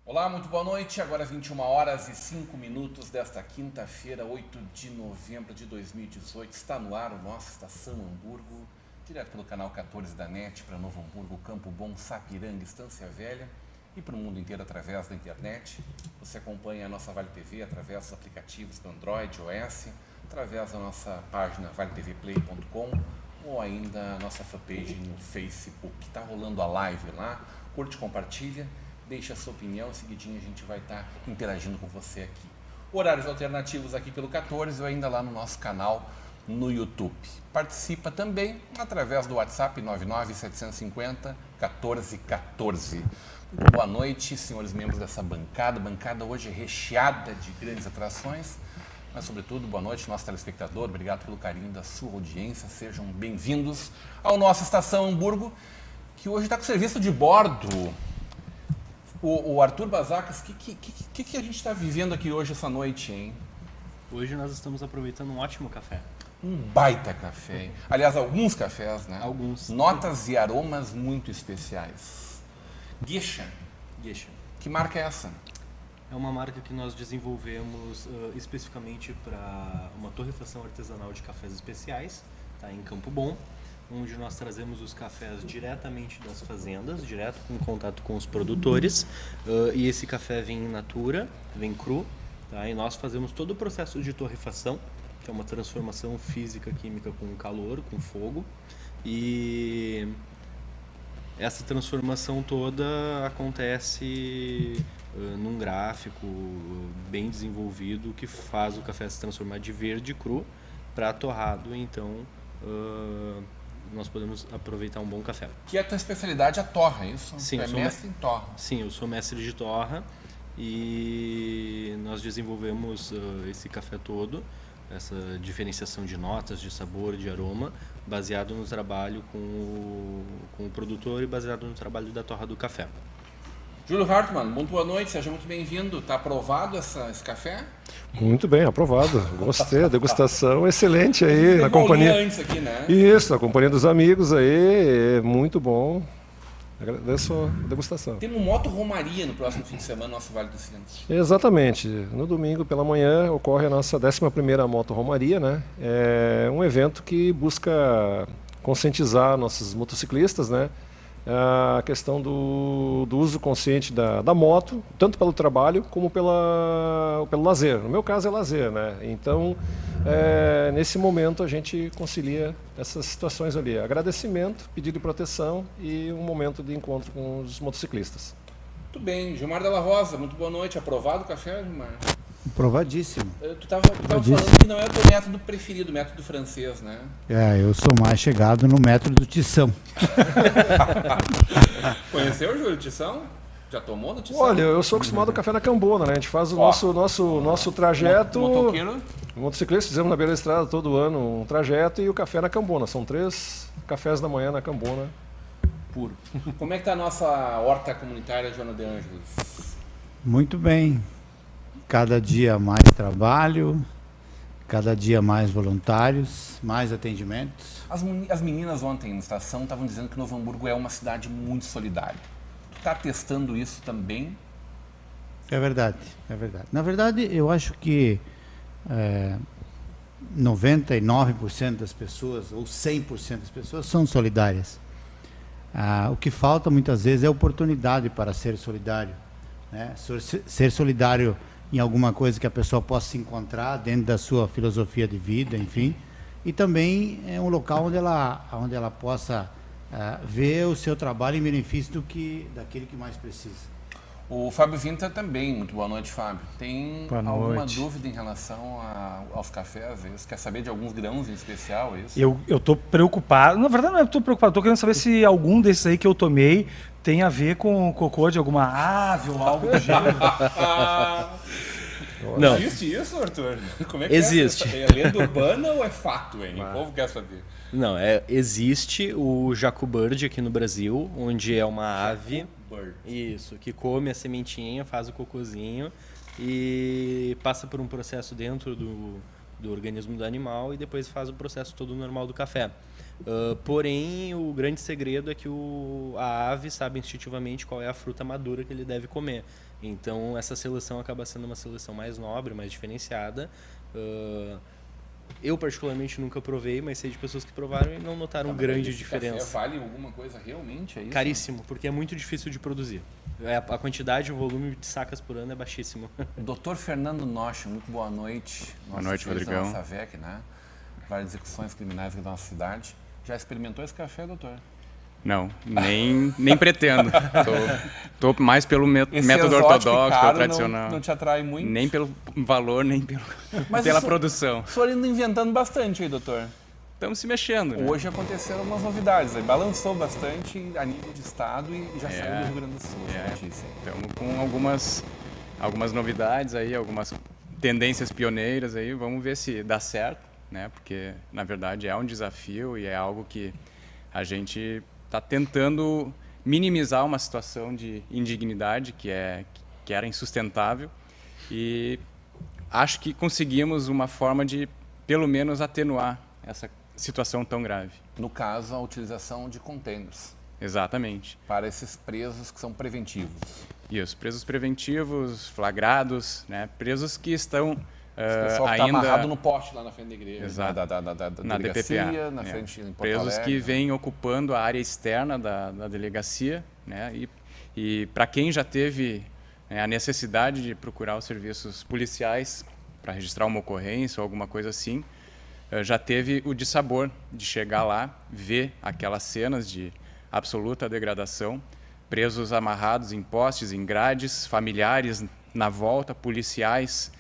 Olá, muito boa noite. Agora 21 horas e 5 minutos desta quinta-feira, 8 de novembro de 2018. Está no ar o nosso Estação Hamburgo, direto pelo canal 14 da NET para Novo Hamburgo, Campo Bom, Sapiranga, Estância Velha e para o mundo inteiro através da internet. Você acompanha a nossa Vale TV através dos aplicativos do Android, iOS, através da nossa página valetvplay.com ou ainda a nossa fanpage no Facebook. Está rolando a live lá, curte, compartilha. Deixe a sua opinião, em seguidinho a gente vai estar interagindo com você aqui. Horários alternativos aqui pelo 14 ou ainda lá no nosso canal no YouTube. Participa também através do WhatsApp 99750-1414. Muito boa noite, senhores membros dessa bancada. Bancada hoje recheada de grandes atrações, mas sobretudo boa noite, nosso telespectador. Obrigado pelo carinho da sua audiência. Sejam bem-vindos ao nosso Estação Hamburgo, que hoje está com serviço de bordo. O Arthur Bazacas, o que a gente está vivendo aqui hoje, essa noite, hein? Hoje nós estamos aproveitando um ótimo café. Um baita café, hein? Aliás, alguns cafés, né? Alguns. Notas e aromas muito especiais. Geisha. Geisha. Que marca é essa? É uma marca que nós desenvolvemos especificamente para uma torrefação artesanal de cafés especiais, tá? Em Campo Bom, onde nós trazemos os cafés diretamente das fazendas, direto em contato com os produtores, e esse café vem in natura, vem cru, tá? E nós fazemos todo o processo de torrefação, que é uma transformação física química com calor, com fogo, e essa transformação toda acontece num gráfico bem desenvolvido que faz o café se transformar de verde cru para torrado, então nós podemos aproveitar um bom café. Que a tua especialidade é a torra, é isso? Sim, tu é mestre em torra. Sim, eu sou mestre de torra e nós desenvolvemos esse café todo, essa diferenciação de notas, de sabor, de aroma, baseado no trabalho com o produtor e baseado no trabalho da torra do café. Júlio Hartmann, muito boa noite, seja muito bem-vindo. Está aprovado esse café? Muito bem, aprovado. Gostei, a degustação excelente aí na companhia. Antes aqui, né? Isso, na companhia dos amigos aí, muito bom. Agradeço a degustação. Temos moto romaria no próximo fim de semana no nosso Vale dos Sinos. Exatamente. No domingo pela manhã ocorre a nossa 11ª moto romaria, né? É um evento que busca conscientizar nossos motociclistas, né? A questão do uso consciente da moto, tanto pelo trabalho como pelo lazer. No meu caso é lazer, né? Então, nesse momento a gente concilia essas situações ali. Agradecimento, pedido de proteção e um momento de encontro com os motociclistas. Muito bem. Gilmar Della Rosa, muito boa noite. Aprovado o café, Gilmar? Aprovadíssimo. Tu estava falando que não é o teu método preferido, o método francês, né? Eu sou mais chegado no método do tição. Conheceu, Júlio, tição? Já tomou no tição? Olha, eu sou acostumado ao café na Cambona, né? A gente faz o nosso trajeto. Motoqueiro? Motociclista, fizemos na beira da estrada todo ano um trajeto e o café na Cambona. São 3 cafés da manhã na Cambona. Puro. Como é que está a nossa horta comunitária, Joana de Ângeles? Muito bem. Cada dia mais trabalho, cada dia mais voluntários, mais atendimentos. As meninas ontem na estação estavam dizendo que Novo Hamburgo é uma cidade muito solidária. Tu está testando isso também? É verdade, é verdade. Na verdade, eu acho que 99% das pessoas, ou 100% das pessoas, são solidárias. O que falta muitas vezes é oportunidade para ser solidário, né? Ser solidário em alguma coisa que a pessoa possa se encontrar dentro da sua filosofia de vida, enfim. E também é um local onde ela possa ver o seu trabalho em benefício daquele que mais precisa. O Fábio Vinta também. Muito boa noite, Fábio. Tem alguma dúvida em relação aos cafés? Você quer saber de alguns grãos em especial? Eu estou preocupado. Na verdade, não estou preocupado. Estou querendo saber se algum desses aí que eu tomei tem a ver com o cocô de alguma ave ou algo do gênero. Não. Existe isso, Arthur? Como é que Existe. É lenda urbana ou é fato, hein? O povo quer saber. Não, existe o jacubird aqui no Brasil, onde é uma ave... Bird. Isso, que come a sementinha, faz o cocôzinho e passa por um processo dentro do organismo do animal e depois faz o processo todo normal do café. Porém, o grande segredo é que a ave sabe instintivamente qual é a fruta madura que ele deve comer. Então, essa seleção acaba sendo uma seleção mais nobre, mais diferenciada. Eu, particularmente, nunca provei, mas sei de pessoas que provaram e não notaram grande Esse diferença. café vale alguma coisa realmente? É isso? Caríssimo, porque é muito difícil de produzir. A quantidade e o volume de sacas por ano é baixíssimo. Dr. Fernando Nocha, muito boa noite. Boa noite, juiz da Rodrigão. nossa VEC, né? Várias execuções criminais aqui da nossa cidade. Já experimentou esse café, doutor? Não, nem pretendo. Tô mais pelo Esse método exótico ortodoxo, caro pelo tradicional. não te atrai muito? Nem pelo valor, nem Mas pela isso- produção. O senhor indo inventando bastante aí, doutor. Estamos se mexendo, né? Hoje aconteceram umas novidades, aí balançou bastante a nível de estado e já saiu do Rio Grande do Sul essa notícia. Estamos com algumas novidades aí, algumas tendências pioneiras aí. Vamos ver se dá certo, né? Porque, na verdade, é um desafio e é algo que a gente está tentando minimizar uma situação de indignidade que era insustentável e acho que conseguimos uma forma de, pelo menos, atenuar essa situação tão grave. No caso, a utilização de containers Exatamente. para esses presos que são preventivos. Isso, presos preventivos, flagrados, né? Presos que estão O pessoal que está ainda amarrado no poste lá na frente da igreja, Exato. da na delegacia, DPPA. na né? frente em Porto Presos Alegre, que né? vêm ocupando a área externa da delegacia, né? E para quem já teve a necessidade de procurar os serviços policiais para registrar uma ocorrência ou alguma coisa assim, já teve o dissabor de chegar lá, ver aquelas cenas de absoluta degradação, presos amarrados em postes, em grades, familiares na volta, policiais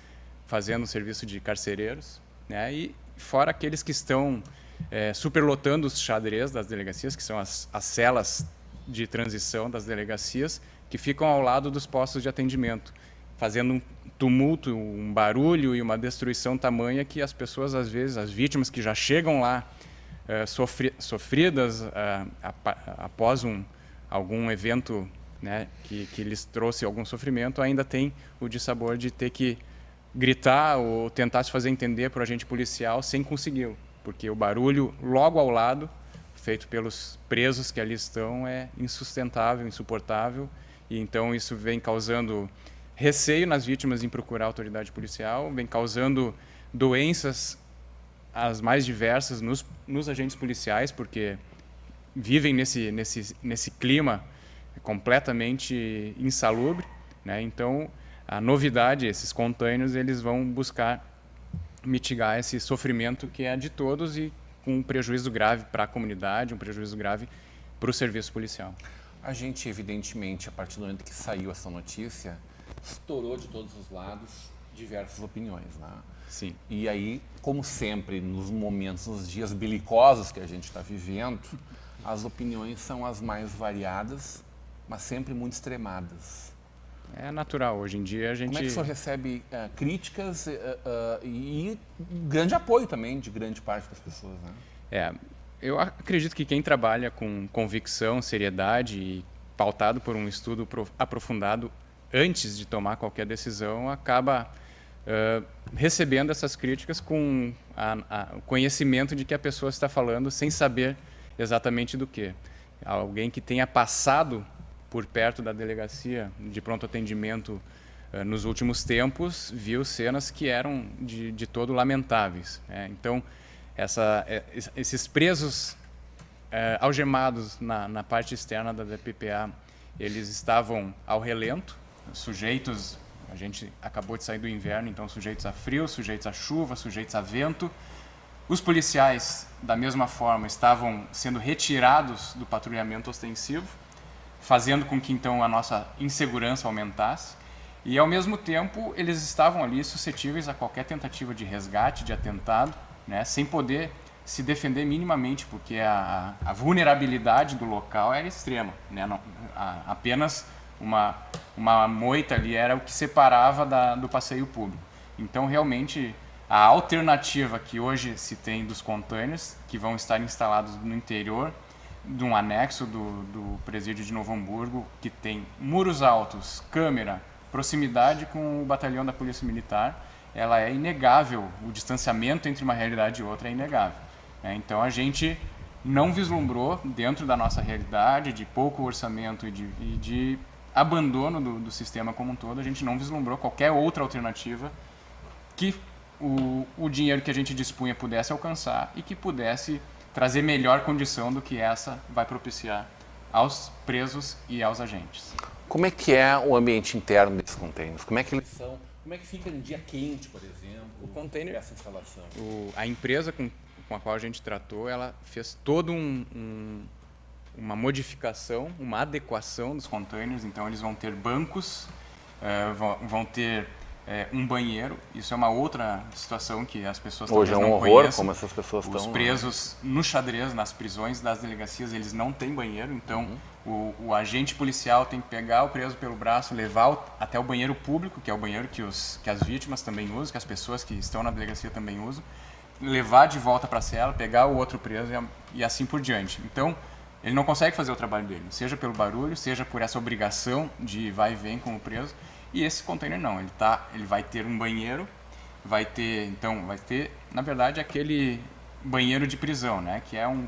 fazendo serviço de carcereiros, né? E fora aqueles que estão superlotando os xadrez das delegacias, que são as celas de transição das delegacias, que ficam ao lado dos postos de atendimento, fazendo um tumulto, um barulho e uma destruição tamanha que as pessoas, às vezes, as vítimas que já chegam lá sofridas após algum evento, né, que lhes trouxe algum sofrimento, ainda tem o dissabor de ter que gritar ou tentar se fazer entender por agente policial sem consegui-lo, porque o barulho logo ao lado, feito pelos presos que ali estão, é insustentável, insuportável, e então isso vem causando receio nas vítimas em procurar a autoridade policial, vem causando doenças as mais diversas nos agentes policiais, porque vivem nesse clima completamente insalubre, né? Então, a novidade, esses containers, eles vão buscar mitigar esse sofrimento que é de todos e com um prejuízo grave para a comunidade, um prejuízo grave para o serviço policial. A gente, evidentemente, a partir do momento que saiu essa notícia, estourou de todos os lados diversas opiniões, né? Sim. E aí, como sempre, nos momentos, nos dias belicosos que a gente está vivendo, as opiniões são as mais variadas, mas sempre muito extremadas. É natural. Hoje em dia a gente... Como é que o senhor recebe críticas e grande apoio também de grande parte das pessoas, né? Eu acredito que quem trabalha com convicção, seriedade e pautado por um estudo aprofundado antes de tomar qualquer decisão, acaba recebendo essas críticas com o conhecimento de que a pessoa está falando sem saber exatamente do que. Alguém que tenha passado por perto da delegacia de pronto atendimento nos últimos tempos, viu cenas que eram de todo lamentáveis, né? Então, esses presos algemados na parte externa da DPPA, eles estavam ao relento, sujeitos, a gente acabou de sair do inverno, então sujeitos a frio, sujeitos a chuva, sujeitos a vento. Os policiais, da mesma forma, estavam sendo retirados do patrulhamento ostensivo, fazendo com que então a nossa insegurança aumentasse. E, ao mesmo tempo, eles estavam ali suscetíveis a qualquer tentativa de resgate, de atentado, né, sem poder se defender minimamente, porque a vulnerabilidade do local era extrema, né? Apenas uma moita ali era o que separava do passeio público. Então, realmente, a alternativa que hoje se tem dos containers, que vão estar instalados no interior de um anexo do presídio de Novo Hamburgo, que tem muros altos, câmera, proximidade com o batalhão da Polícia Militar, ela é inegável, o distanciamento entre uma realidade e outra é inegável. Então a gente não vislumbrou, dentro da nossa realidade, de pouco orçamento e de abandono do sistema como um todo, a gente não vislumbrou qualquer outra alternativa que o dinheiro que a gente dispunha pudesse alcançar e que pudesse trazer melhor condição do que essa vai propiciar aos presos e aos agentes. Como é que é o ambiente interno desses containers? Como é que eles são? Como é que fica em dia quente, por exemplo, O container, essa instalação? a empresa com a qual a gente tratou, ela fez toda uma modificação, uma adequação dos containers. Então, eles vão ter bancos, vão ter um banheiro. Isso é uma outra situação que as pessoas Hoje é talvez um não horror conheçam. como essas pessoas estão. Os presos no xadrez, nas prisões das delegacias, eles não têm banheiro. Então, o agente policial tem que pegar o preso pelo braço, levar até o banheiro público, que é o banheiro que as vítimas também usam, que as pessoas que estão na delegacia também usam, levar de volta para a cela, pegar o outro preso e assim por diante. Então, ele não consegue fazer o trabalho dele, seja pelo barulho, seja por essa obrigação de vai e vem com o preso. E esse container não, ele vai ter um banheiro, vai ter, na verdade, aquele banheiro de prisão, né, que é o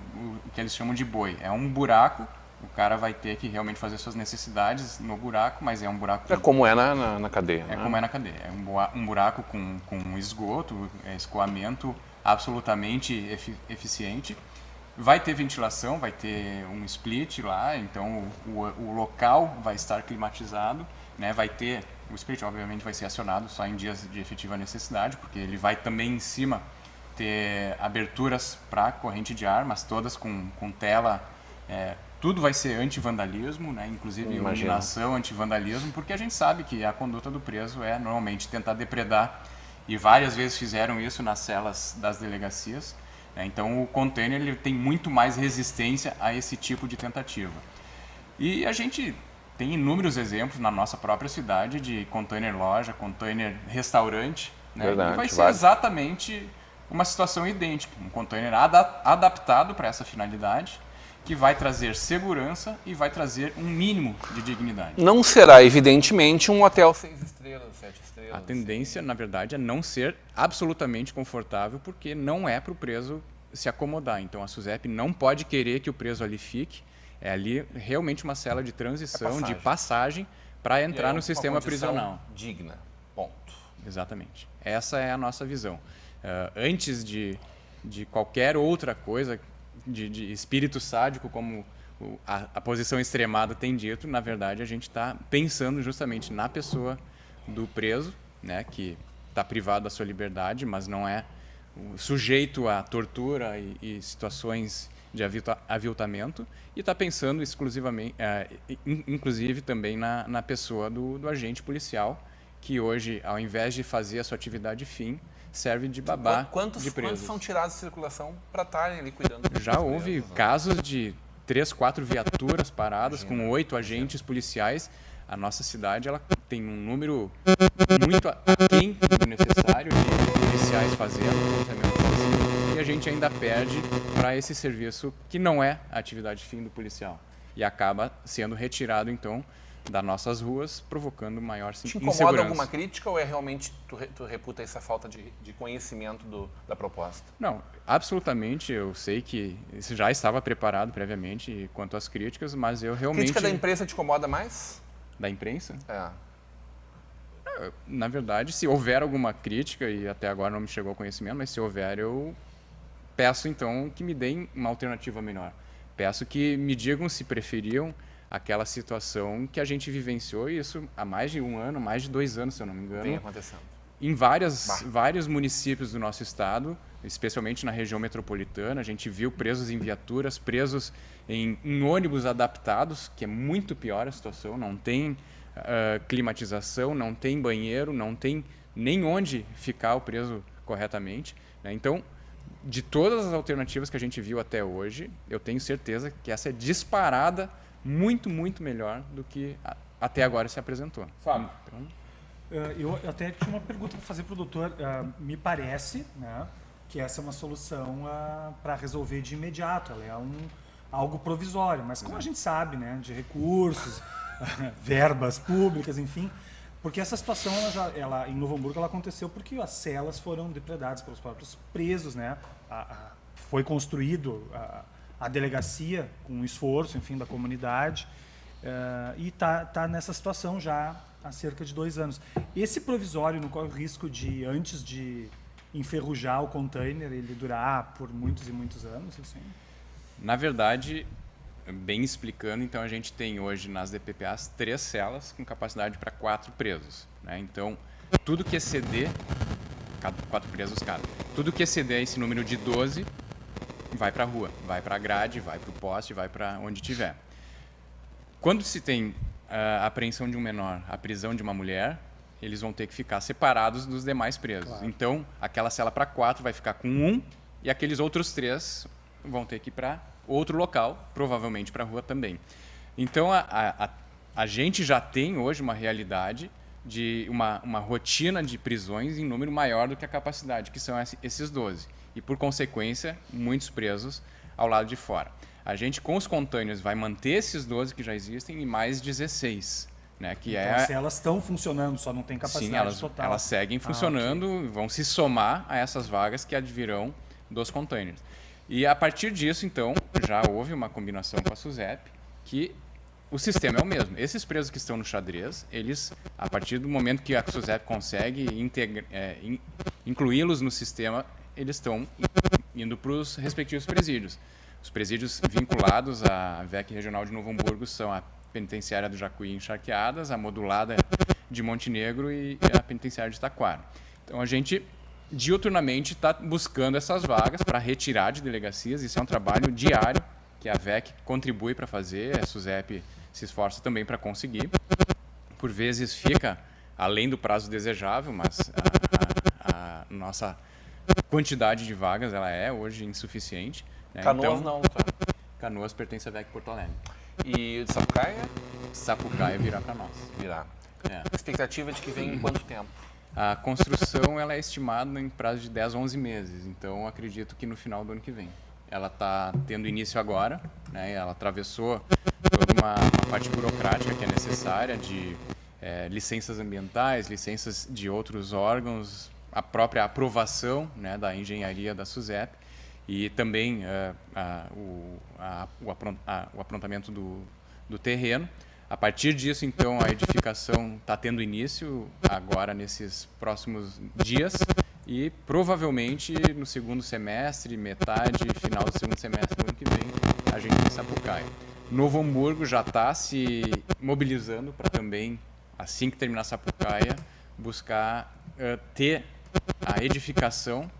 que eles chamam de boi. É um buraco, o cara vai ter que realmente fazer suas necessidades no buraco, mas é um buraco... É como é na cadeia, né? Como é na cadeia. É um buraco com esgoto, escoamento absolutamente eficiente. Vai ter ventilação, vai ter um split lá, então o local vai estar climatizado, né? Vai ter... O split, obviamente, vai ser acionado só em dias de efetiva necessidade, porque ele vai também em cima ter aberturas para corrente de ar, mas todas com tela. Tudo vai ser anti-vandalismo, né? Inclusive iluminação, anti-vandalismo, porque a gente sabe que a conduta do preso é normalmente tentar depredar, e várias vezes fizeram isso nas celas das delegacias. Né? Então o container ele tem muito mais resistência a esse tipo de tentativa. E a gente tem inúmeros exemplos na nossa própria cidade de container loja, container restaurante, né? Verdade, e vai ser exatamente uma situação idêntica, um container adaptado para essa finalidade, que vai trazer segurança e vai trazer um mínimo de dignidade. Não será, evidentemente, um hotel 6 estrelas, 7 estrelas. A tendência, na verdade, é não ser absolutamente confortável, porque não é para o preso se acomodar. Então, a SUSEP não pode querer que o preso ali fique. É ali realmente uma cela de transição, de passagem, para entrar no sistema prisional. Digna, ponto. Exatamente. Essa é a nossa visão. Antes de qualquer outra coisa, de espírito sádico, como a posição extremada tem dito, na verdade a gente está pensando justamente na pessoa do preso, né, que está privado da sua liberdade, mas não é sujeito a tortura e situações de aviltamento, e está pensando exclusivamente, inclusive também na pessoa do agente policial, que hoje, ao invés de fazer a sua atividade fim, serve de babá de presos. Quantos são tirados de circulação para estarem ali cuidando? Já houve casos de 3, 4 viaturas paradas com 8 agentes policiais. A nossa cidade ela tem um número muito aquém do necessário de policiais fazendo policiamento físico, e a gente ainda perde para esse serviço que não é a atividade fim do policial e acaba sendo retirado então das nossas ruas, provocando maior insegurança. Te incomoda alguma crítica ou é realmente tu reputa essa falta de conhecimento da proposta? Não, absolutamente. Eu sei que isso já estava preparado previamente quanto às críticas, mas eu realmente... Crítica da imprensa te incomoda mais? Da imprensa? É. Na verdade, se houver alguma crítica, e até agora não me chegou ao conhecimento, mas se houver, eu peço então que me deem uma alternativa melhor. Peço que me digam se preferiam aquela situação que a gente vivenciou, e isso há mais de 1 ano, mais de 2 anos, se eu não me engano. Vem acontecendo. Em vários municípios do nosso estado, especialmente na região metropolitana, a gente viu presos em viaturas, presos em ônibus adaptados, que é muito pior a situação, não tem climatização, não tem banheiro, não tem nem onde ficar o preso corretamente. Né? Então, de todas as alternativas que a gente viu até hoje, eu tenho certeza que essa é disparada muito, muito melhor do que até agora se apresentou. Fábio, Então, Eu até tinha uma pergunta para fazer para o doutor. Me parece, né, que essa é uma solução para resolver de imediato. Ela é algo provisório, mas como a gente sabe, né, de recursos, verbas públicas, enfim, porque essa situação ela em Novo Hamburgo ela aconteceu porque as celas foram depredadas pelos próprios presos, né? Foi construído a delegacia com um esforço, enfim, da comunidade, e tá nessa situação já há cerca de 2 anos. Esse provisório não corre o risco de, antes de enferrujar o container, ele durar por muitos e muitos anos, assim? Na verdade, bem explicando, então a gente tem hoje nas DPPAs 3 celas com capacidade para 4 presos, né? Então, tudo que exceder, 4 presos cada, tudo que exceder esse número de 12 vai para a rua, vai para a grade, vai para o poste, vai para onde tiver. Quando se tem a apreensão de um menor, a prisão de uma mulher, eles vão ter que ficar separados dos demais presos. Claro. Então, aquela cela para 4 vai ficar com 1 e aqueles outros 3 vão ter que ir para outro local, provavelmente para a rua também. Então, a gente já tem hoje uma realidade de uma rotina de prisões em número maior do que a capacidade, que são esses 12. E, por consequência, muitos presos ao lado de fora. A gente, com os containers, vai manter esses 12 que já existem e mais 16. Né, que então, as celas estão funcionando, só não tem capacidade total. Elas seguem funcionando, okay. Vão se somar a essas vagas que advirão dos containers. E a partir disso, então, já houve uma combinação com a SUSEP, que o sistema é o mesmo. Esses presos que estão no xadrez, eles, a partir do momento que a SUSEP consegue incluí-los no sistema, eles estão indo para os respectivos presídios. Os presídios vinculados à VEC Regional de Novo Hamburgo são a penitenciária do Jacuí em Charqueadas, a modulada de Montenegro e a penitenciária de Taquara. Então, a gente diuturnamente está buscando essas vagas para retirar de delegacias. Isso é um trabalho diário que a VEC contribui para fazer, a SUSEP se esforça também para conseguir. Por vezes fica além do prazo desejável, mas a nossa quantidade de vagas ela é hoje insuficiente. Né? Canoas então, não, tá? Canoas pertence à VEC Porto Alegre. E de Sapucaia? Sapucaia virá para nós. Virá. A expectativa é de que venha em quanto tempo? A construção ela é estimada em prazo de 10 a 11 meses, então acredito que no final do ano que vem. Ela está tendo início agora, né? Ela atravessou toda uma parte burocrática que é necessária de licenças ambientais, licenças de outros órgãos, a própria aprovação, né, da engenharia da SUSEP e também o aprontamento do terreno. A partir disso, então, a edificação está tendo início agora nesses próximos dias e provavelmente no segundo semestre, final do segundo semestre do ano que vem, a gente tem Sapucaia. Novo Hamburgo já está se mobilizando para também, assim que terminar Sapucaia, buscar ter a edificação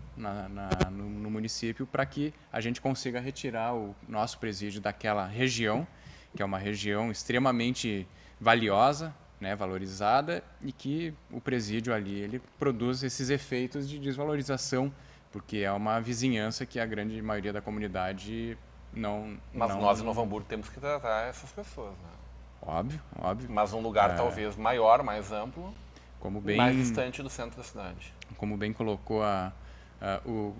no município para que a gente consiga retirar o nosso presídio daquela região, que é uma região extremamente valiosa, né, valorizada, e que o presídio ali ele produz esses efeitos de desvalorização, porque é uma vizinhança que a grande maioria da comunidade não... Mas nós em Novo Hamburgo temos que tratar essas pessoas, né? Óbvio, óbvio. Mas um lugar talvez maior, mais amplo, como bem, mais distante do centro da cidade. Como bem colocou o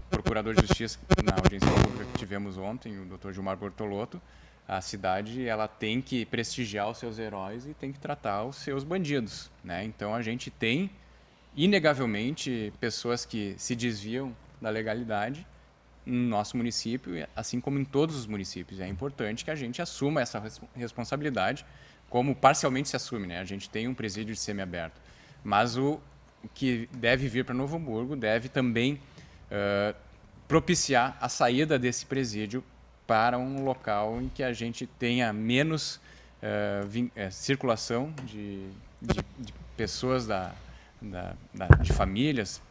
Procurador de Justiça na audiência pública que tivemos ontem, o Dr. Gilmar Bortolotto, a cidade ela tem que prestigiar os seus heróis e tem que tratar os seus bandidos, né? Então a gente tem, inegavelmente, pessoas que se desviam da legalidade no nosso município, assim como em todos os municípios. É importante que a gente assuma essa responsabilidade, como parcialmente se assume, né? A gente tem um presídio de semiaberto, mas o que deve vir para Novo Hamburgo deve também propiciar a saída desse presídio para um local em que a gente tenha menos circulação de pessoas de famílias,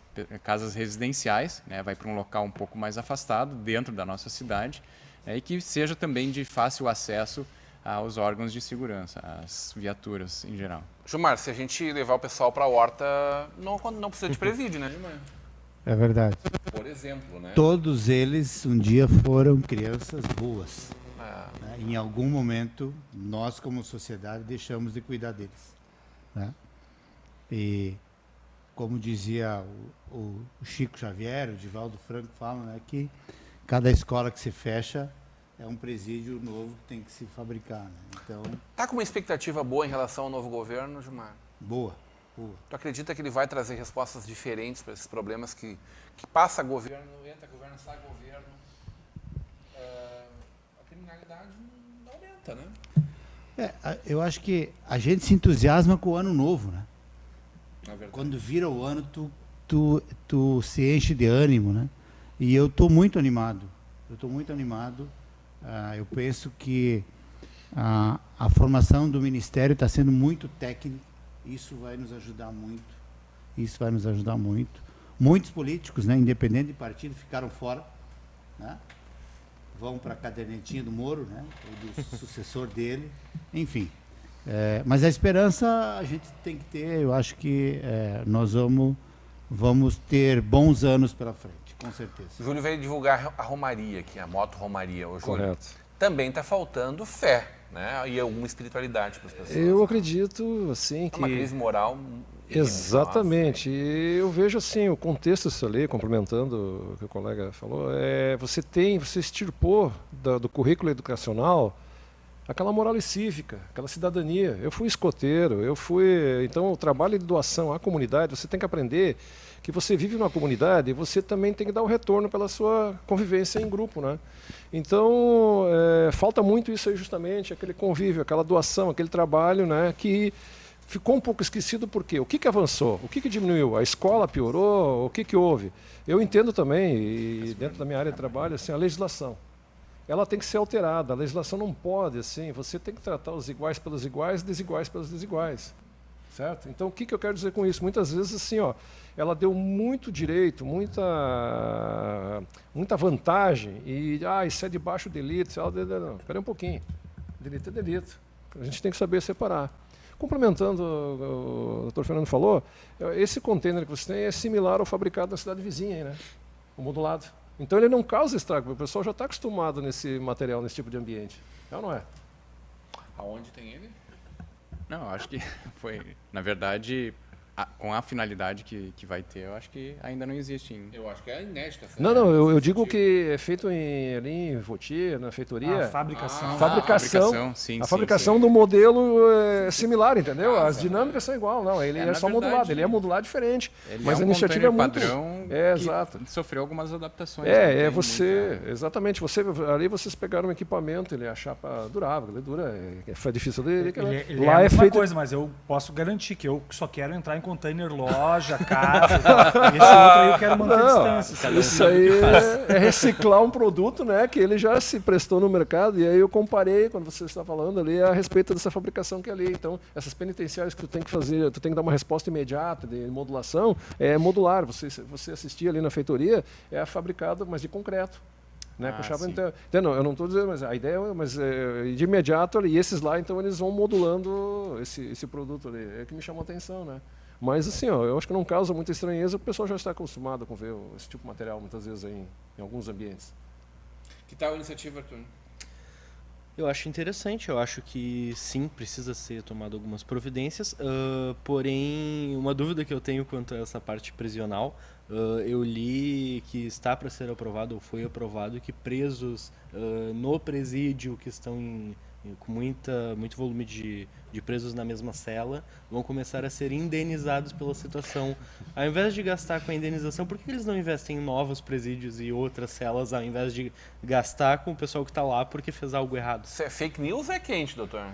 casas residenciais, né? Vai para um local um pouco mais afastado, dentro da nossa cidade, e que seja também de fácil acesso aos órgãos de segurança, às viaturas em geral. Gilmar, se a gente levar o pessoal para a horta, não precisa de presídio, né, Gilmar? É verdade. Por exemplo, né? Todos eles um dia foram crianças boas. Né? Em algum momento, nós como sociedade deixamos de cuidar deles. Né? E como dizia o Chico Xavier, o Divaldo Franco fala, né, que cada escola que se fecha é um presídio novo que tem que se fabricar. Né? Então, Tá com uma expectativa boa em relação ao novo governo, Gilmar? boa. Tu acredita que ele vai trazer respostas diferentes para esses problemas que passa governo, entra governo, sai governo? A criminalidade não aumenta, né? Eu acho que a gente se entusiasma com o ano novo, né? Na verdade. Quando vira o ano, tu se enche de ânimo, né? E eu estou muito animado. Eu penso que a formação do Ministério está sendo muito técnica. Isso vai nos ajudar muito. Muitos políticos, né, independente de partido, ficaram fora, né? Vão para a cadernetinha do Moro, né? Ou do sucessor dele. Enfim. Mas a esperança a gente tem que ter. Eu acho que nós vamos ter bons anos pela frente, com certeza. O Júlio veio divulgar a Romaria aqui, a moto Romaria. Ô, Júlio, Correto. também está faltando fé, né? E alguma espiritualidade para as pessoas. Eu acredito, assim, É uma crise que... moral. Exatamente. E eu vejo, assim, o contexto disso ali, complementando o que o colega falou, você extirpou do currículo educacional aquela moral e cívica, aquela cidadania. Eu fui escoteiro, então o trabalho de doação à comunidade, você tem que aprender que você vive numa comunidade e você também tem que dar o retorno pela sua convivência em grupo, né? Então, falta muito isso aí justamente, aquele convívio, aquela doação, aquele trabalho, né, que ficou um pouco esquecido. Porque o que avançou? O que diminuiu? A escola piorou? O que houve? Eu entendo também, e dentro da minha área de trabalho, assim, a legislação. Ela tem que ser alterada. A legislação não pode, assim, você tem que tratar os iguais pelos iguais, desiguais pelos desiguais. Certo? Então, o que eu quero dizer com isso? Muitas vezes, assim, ela deu muito direito, muita vantagem, e isso é de baixo delito. Não, espera um pouquinho. Delito é delito. A gente tem que saber separar. Complementando o Dr. Fernando falou, esse container que você tem é similar ao fabricado na cidade vizinha, aí, né? O modulado. Então ele não causa estrago, o pessoal já está acostumado nesse material, nesse tipo de ambiente. É ou não é? Aonde tem ele? Não, acho que foi, na verdade, com a finalidade que vai ter, eu acho que ainda não existe. Eu acho que é inédita. Não, eu digo que é feito ali em Votier, na feitoria. A fabricação. Fabricação, sim, A sim, fabricação sim. do modelo é similar, entendeu? As dinâmicas são igual, não. Ele é na só verdade, modulado, ele é modulado diferente. Ele Mas é a um iniciativa é container muito. padrão Exato. que sofreu algumas adaptações. Não tem Exatamente. Ali vocês pegaram um equipamento, ele é a chapa durável, ele dura, é difícil dele. Ele Lá é a é mesma feito. coisa, mas eu posso garantir que eu só quero entrar em container loja, casa. Esse outro aí eu quero manter distância. Isso aí é reciclar um produto, né, que ele já se prestou no mercado, e aí eu comparei, quando você está falando ali, a respeito dessa fabricação que é ali. Então, essas penitenciárias que tu tem que fazer, tu tem que dar uma resposta imediata de modulação, é modular. Você assistir ali na feitoria, é fabricado, mas de concreto. Né, com chapa então, eu não estou dizendo, mas a ideia é de imediato ali, e esses lá, então, eles vão modulando esse produto ali. É que me chamou a atenção, né? Mas assim, eu acho que não causa muita estranheza, o pessoal já está acostumado com ver esse tipo de material, muitas vezes, aí, em alguns ambientes. Que tal a iniciativa, Arthur? Eu acho interessante, eu acho que sim, precisa ser tomado algumas providências, porém, uma dúvida que eu tenho quanto a essa parte prisional, eu li que está para ser aprovado, ou foi aprovado, que presos no presídio que estão com muito volume de presos na mesma cela, vão começar a ser indenizados pela situação. Ao invés de gastar com a indenização, por que eles não investem em novos presídios e outras celas, ao invés de gastar com o pessoal que está lá porque fez algo errado? Isso é fake news ou é quente, doutor?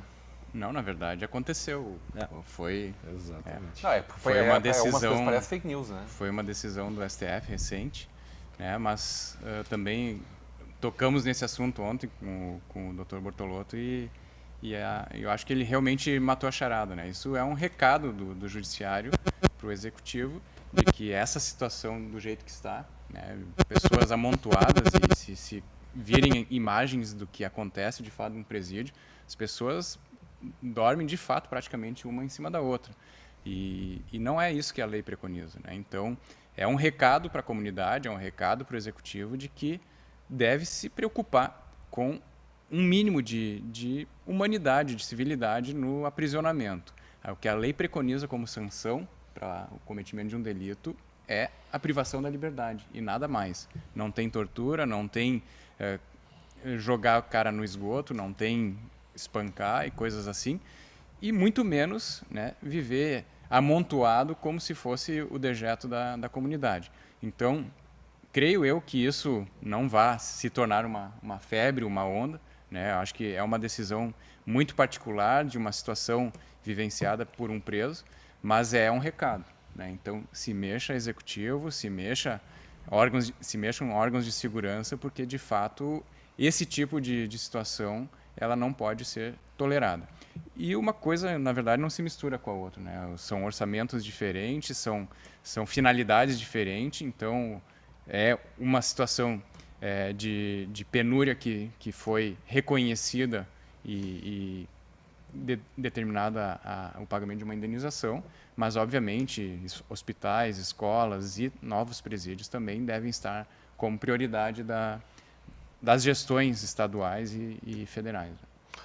Não, na verdade, aconteceu. Foi, Exatamente. foi uma decisão. Parece fake news, né? Foi uma decisão do STF recente, né? Mas também tocamos nesse assunto ontem com o Dr. Bortolotto e eu acho que ele realmente matou a charada, né? Isso é um recado do judiciário para o executivo de que essa situação do jeito que está, né? Pessoas amontoadas e se virem imagens do que acontece de fato no presídio, as pessoas dormem de fato praticamente uma em cima da outra. E não é isso que a lei preconiza, né? Então, é um recado para a comunidade, é um recado para o executivo de que deve se preocupar com um mínimo de humanidade, de civilidade no aprisionamento. O que a lei preconiza como sanção para o cometimento de um delito é a privação da liberdade e nada mais. Não tem tortura, não tem jogar o cara no esgoto, não tem espancar e coisas assim, e muito menos, né, viver amontoado como se fosse o dejeto da comunidade. Então, creio eu que isso não vai se tornar uma febre, uma onda, né? Acho que é uma decisão muito particular de uma situação vivenciada por um preso, mas é um recado, né? Então, se mexa executivo, se mexam órgãos de segurança, porque, de fato, esse tipo de situação ela não pode ser tolerada. E uma coisa, na verdade, não se mistura com a outra, né? São orçamentos diferentes, são finalidades diferentes, então é uma situação de penúria que foi reconhecida e determinada o pagamento de uma indenização, mas, obviamente, hospitais, escolas e novos presídios também devem estar como prioridade das gestões estaduais e federais.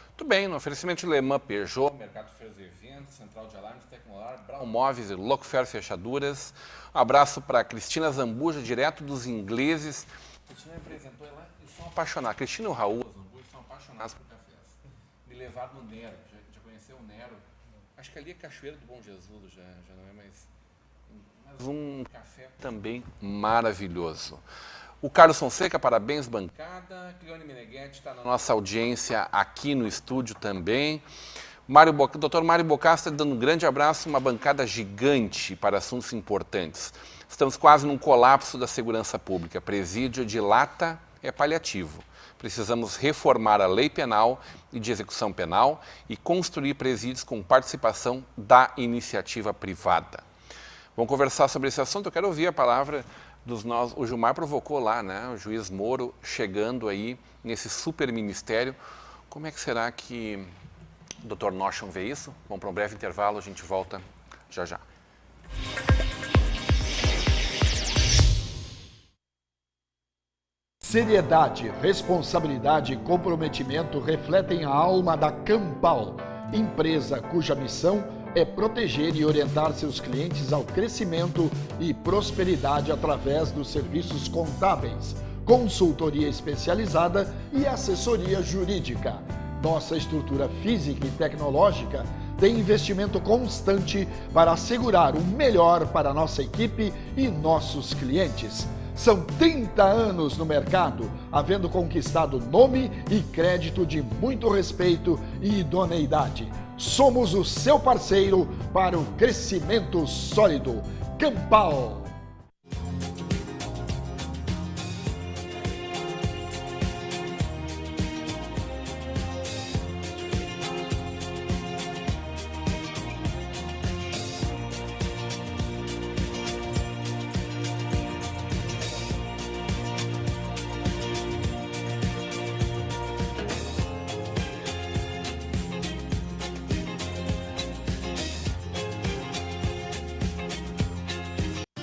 Muito bem, no oferecimento de Le Mans Peugeot, Mercado Feiras e Eventos, Central de Alarmes Tecnolar, Brown Móveis e Locofer Fechaduras. Um abraço para Cristina Zambuja, direto dos ingleses. Cristina me apresentou lá, eles são apaixonados. Cristina e o Raul Zambuja são apaixonados por cafés. Me levaram no Nero, já conheceu o Nero? Acho que ali é Cachoeira do Bom Jesus, já não é mais... Mas um café também maravilhoso. O Carlos Fonseca, parabéns, bancada. Cleone Meneghetti está na nossa audiência aqui no estúdio também. Dr. Mário Bocassa dando um grande abraço, uma bancada gigante para assuntos importantes. Estamos quase num colapso da segurança pública. Presídio de lata é paliativo. Precisamos reformar a lei penal e de execução penal e construir presídios com participação da iniciativa privada. Vamos conversar sobre esse assunto. Eu quero ouvir a palavra o Gilmar provocou lá, né? O juiz Moro chegando aí nesse super ministério. Como é que será que o Dr. Nochon vê isso? Vamos para um breve intervalo, a gente volta já já. Seriedade, responsabilidade e comprometimento refletem a alma da Campal, empresa cuja missão é proteger e orientar seus clientes ao crescimento e prosperidade através dos serviços contábeis, consultoria especializada e assessoria jurídica. Nossa estrutura física e tecnológica tem investimento constante para assegurar o melhor para nossa equipe e nossos clientes. São 30 anos no mercado, havendo conquistado nome e crédito de muito respeito e idoneidade. Somos o seu parceiro para o crescimento sólido. Campal.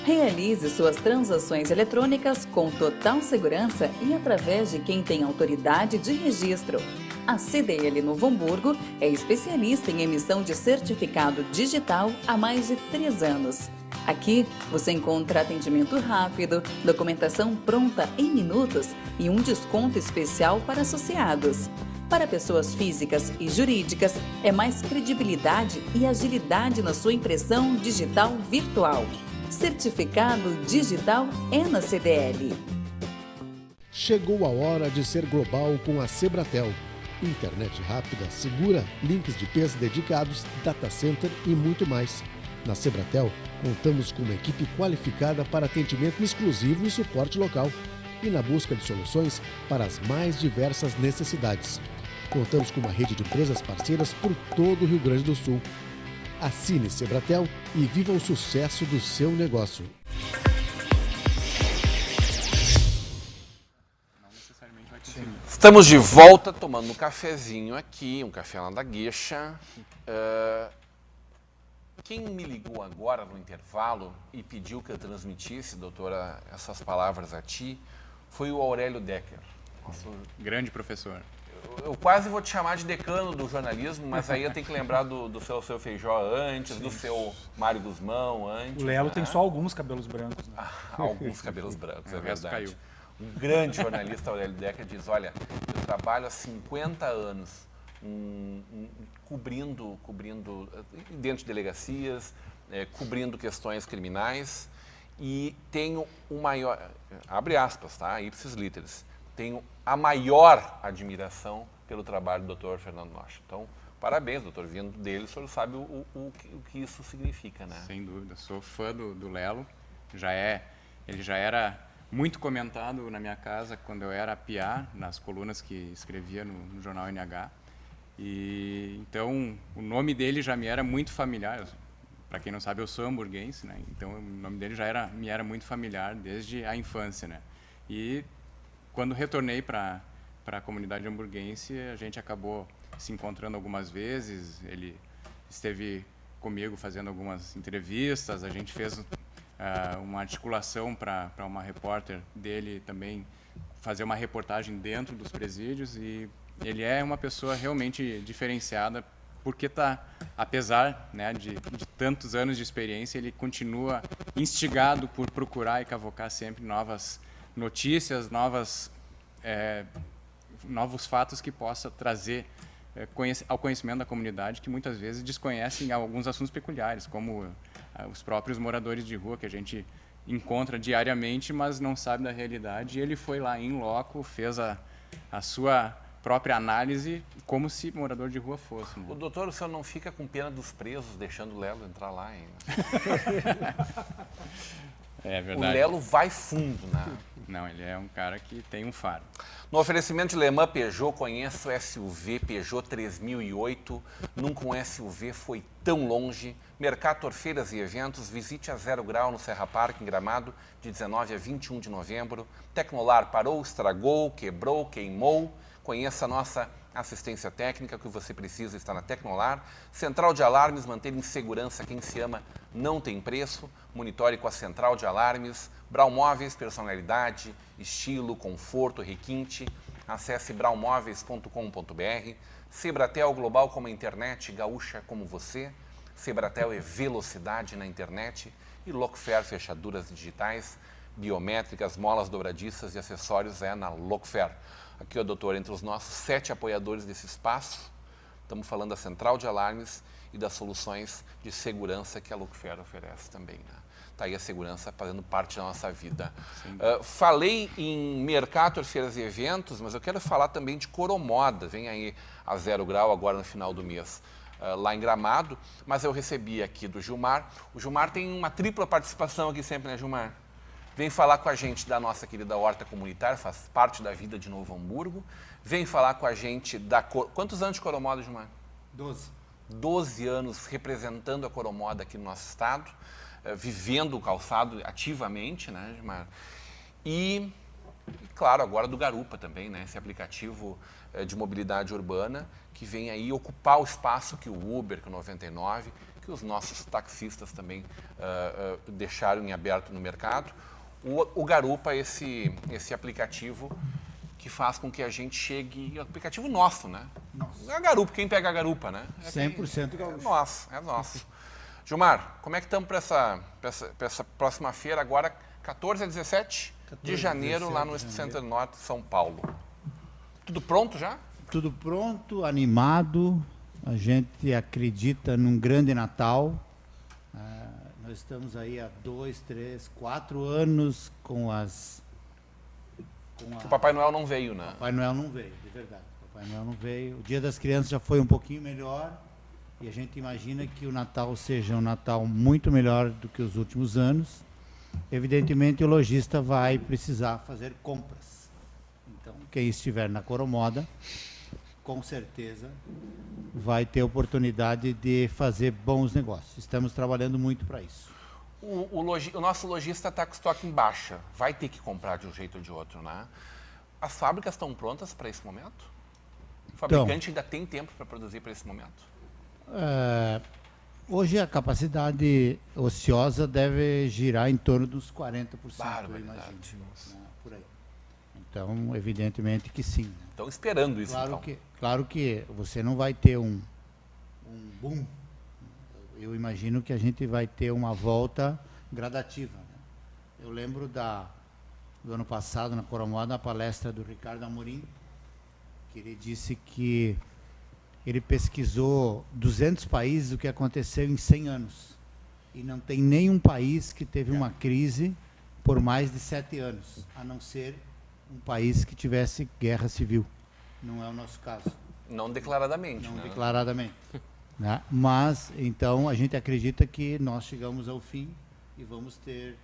Realize suas transações eletrônicas com total segurança e através de quem tem autoridade de registro. A CDL Novo Hamburgo é especialista em emissão de certificado digital há mais de 3 anos. Aqui você encontra atendimento rápido, documentação pronta em minutos e um desconto especial para associados. Para pessoas físicas e jurídicas, é mais credibilidade e agilidade na sua impressão digital virtual. Certificado digital é na CDL. Chegou a hora de ser global com a Sebratel. Internet rápida, segura, links de IPs dedicados, data center e muito mais. Na Sebratel, contamos com uma equipe qualificada para atendimento exclusivo e suporte local e na busca de soluções para as mais diversas necessidades. Contamos com uma rede de empresas parceiras por todo o Rio Grande do Sul. Assine Sebratel e viva o sucesso do seu negócio. Estamos de volta tomando um cafezinho aqui, um café lá da Guixa. Quem me ligou agora no intervalo e pediu que eu transmitisse, doutora, essas palavras a ti, foi o Aurélio Decker. Nosso grande professor. eu quase vou te chamar de decano do jornalismo, mas aí eu tenho que lembrar do seu Feijó antes, do seu Mário Guzmão antes. O Lelo né? tem só alguns cabelos brancos. Né? Alguns cabelos brancos, é O resto verdade. caiu. Um grande jornalista, Aurélio Decker, diz, olha, eu trabalho há 50 anos cobrindo dentro de delegacias, cobrindo questões criminais e tenho o maior, abre aspas, tá? Ipsis literis, tenho a maior admiração pelo trabalho do Dr. Fernando Nocha. Então, parabéns, doutor, vindo dele, o senhor sabe o que isso significa, né? Sem dúvida, sou fã do Lelo, ele já era muito comentado na minha casa quando eu era piá, nas colunas que escrevia no jornal NH. E então o nome dele já me era muito familiar. Para quem não sabe, eu sou hamburguense, né? Então o nome dele me era muito familiar desde a infância, né? E quando retornei para a comunidade hamburguense, a gente acabou se encontrando algumas vezes. Ele esteve comigo fazendo algumas entrevistas, a gente fez uma articulação para uma repórter dele também fazer uma reportagem dentro dos presídios, e ele é uma pessoa realmente diferenciada porque apesar, né, de tantos anos de experiência, ele continua instigado por procurar e cavocar sempre novas notícias, novos fatos que possa trazer ao conhecimento da comunidade, que muitas vezes desconhecem alguns assuntos peculiares, como os próprios moradores de rua que a gente encontra diariamente, mas não sabe da realidade. E ele foi lá em loco, fez a sua própria análise como se morador de rua fosse. Né? O doutor, o senhor não fica com pena dos presos deixando o Lelo entrar lá ainda? É verdade. O Lelo vai fundo, né? Não, ele é um cara que tem um faro. No oferecimento de Le Mans Peugeot, conheço o SUV Peugeot 3008. Nunca um SUV foi tão longe. Mercator Feiras e Eventos, visite a 0 Grau no Serra Parque, em Gramado, de 19 a 21 de novembro. Tecnolar parou, estragou, quebrou, queimou. Conheça a nossa assistência técnica, o que você precisa está na Tecnolar. Central de Alarmes, manter em segurança quem se ama não tem preço. Monitore com a Central de Alarmes. Brau Móveis, personalidade, estilo, conforto, requinte. Acesse braumóveis.com.br. Sebratel Global como a internet, gaúcha como você. Sebratel é velocidade na internet. E Locfer Fechaduras Digitais, biométricas, molas dobradiças e acessórios é na Locfer. Aqui, doutor, entre os nossos 7 apoiadores desse espaço, estamos falando da Central de Alarmes e das soluções de segurança que a Locfer oferece também. Né? Está aí a segurança fazendo parte da nossa vida. Falei em Mercator, Feiras e Eventos, mas eu quero falar também de Coromoda. Vem aí a 0 Grau agora no final do mês, lá em Gramado. Mas eu recebi aqui do Gilmar. O Gilmar tem uma tripla participação aqui sempre, né, Gilmar? Vem falar com a gente da nossa querida horta comunitária, faz parte da vida de Novo Hamburgo. Vem falar com a gente da... Quantos anos de Coromoda, Gilmar? 12. 12 anos representando a Coromoda aqui no nosso estado, vivendo o calçado ativamente, né, Gilmar? E, claro, agora do Garupa também, né? Esse aplicativo de mobilidade urbana que vem aí ocupar o espaço que o Uber, que o 99, que os nossos taxistas também deixaram em aberto no mercado. O Garupa, esse aplicativo que faz com que a gente chegue... aplicativo nosso, né? Nossa. É a Garupa, quem pega a Garupa, né? 100% gaúcho. É nosso. Gilmar, como é que estamos para essa próxima feira, agora 14 a 17 de janeiro, lá no Epicenter Norte, São Paulo? Tudo pronto já? Tudo pronto, animado. A gente acredita num grande Natal. Nós estamos aí há 2, 3, 4 anos com as... O Papai Noel não veio, né? Papai Noel não veio, de verdade. Papai Noel não veio. O Dia das Crianças já foi um pouquinho melhor. E a gente imagina que o Natal seja um Natal muito melhor do que os últimos anos. Evidentemente, o lojista vai precisar fazer compras. Então, quem estiver na Coromoda, com certeza, vai ter oportunidade de fazer bons negócios. Estamos trabalhando muito para isso. O nosso lojista está com estoque em baixa. Vai ter que comprar de um jeito ou de outro, né? As fábricas estão prontas para esse momento? O fabricante ainda tem tempo para produzir para esse momento? Hoje a capacidade ociosa deve girar em torno dos 40%, eu imagino, né, por aí. Então, evidentemente que sim. Né? Estão esperando isso, então. Claro que você não vai ter um boom. Eu imagino que a gente vai ter uma volta gradativa. Né? Eu lembro do ano passado, na Coromoda, na palestra do Ricardo Amorim, que ele disse que ele pesquisou 200 países o que aconteceu em 100 anos. E não tem nenhum país que teve uma crise por mais de 7 anos, a não ser um país que tivesse guerra civil. Não é o nosso caso. Não declaradamente. Não né? declaradamente. Né? Mas, então, a gente acredita que nós chegamos ao fim e vamos ter,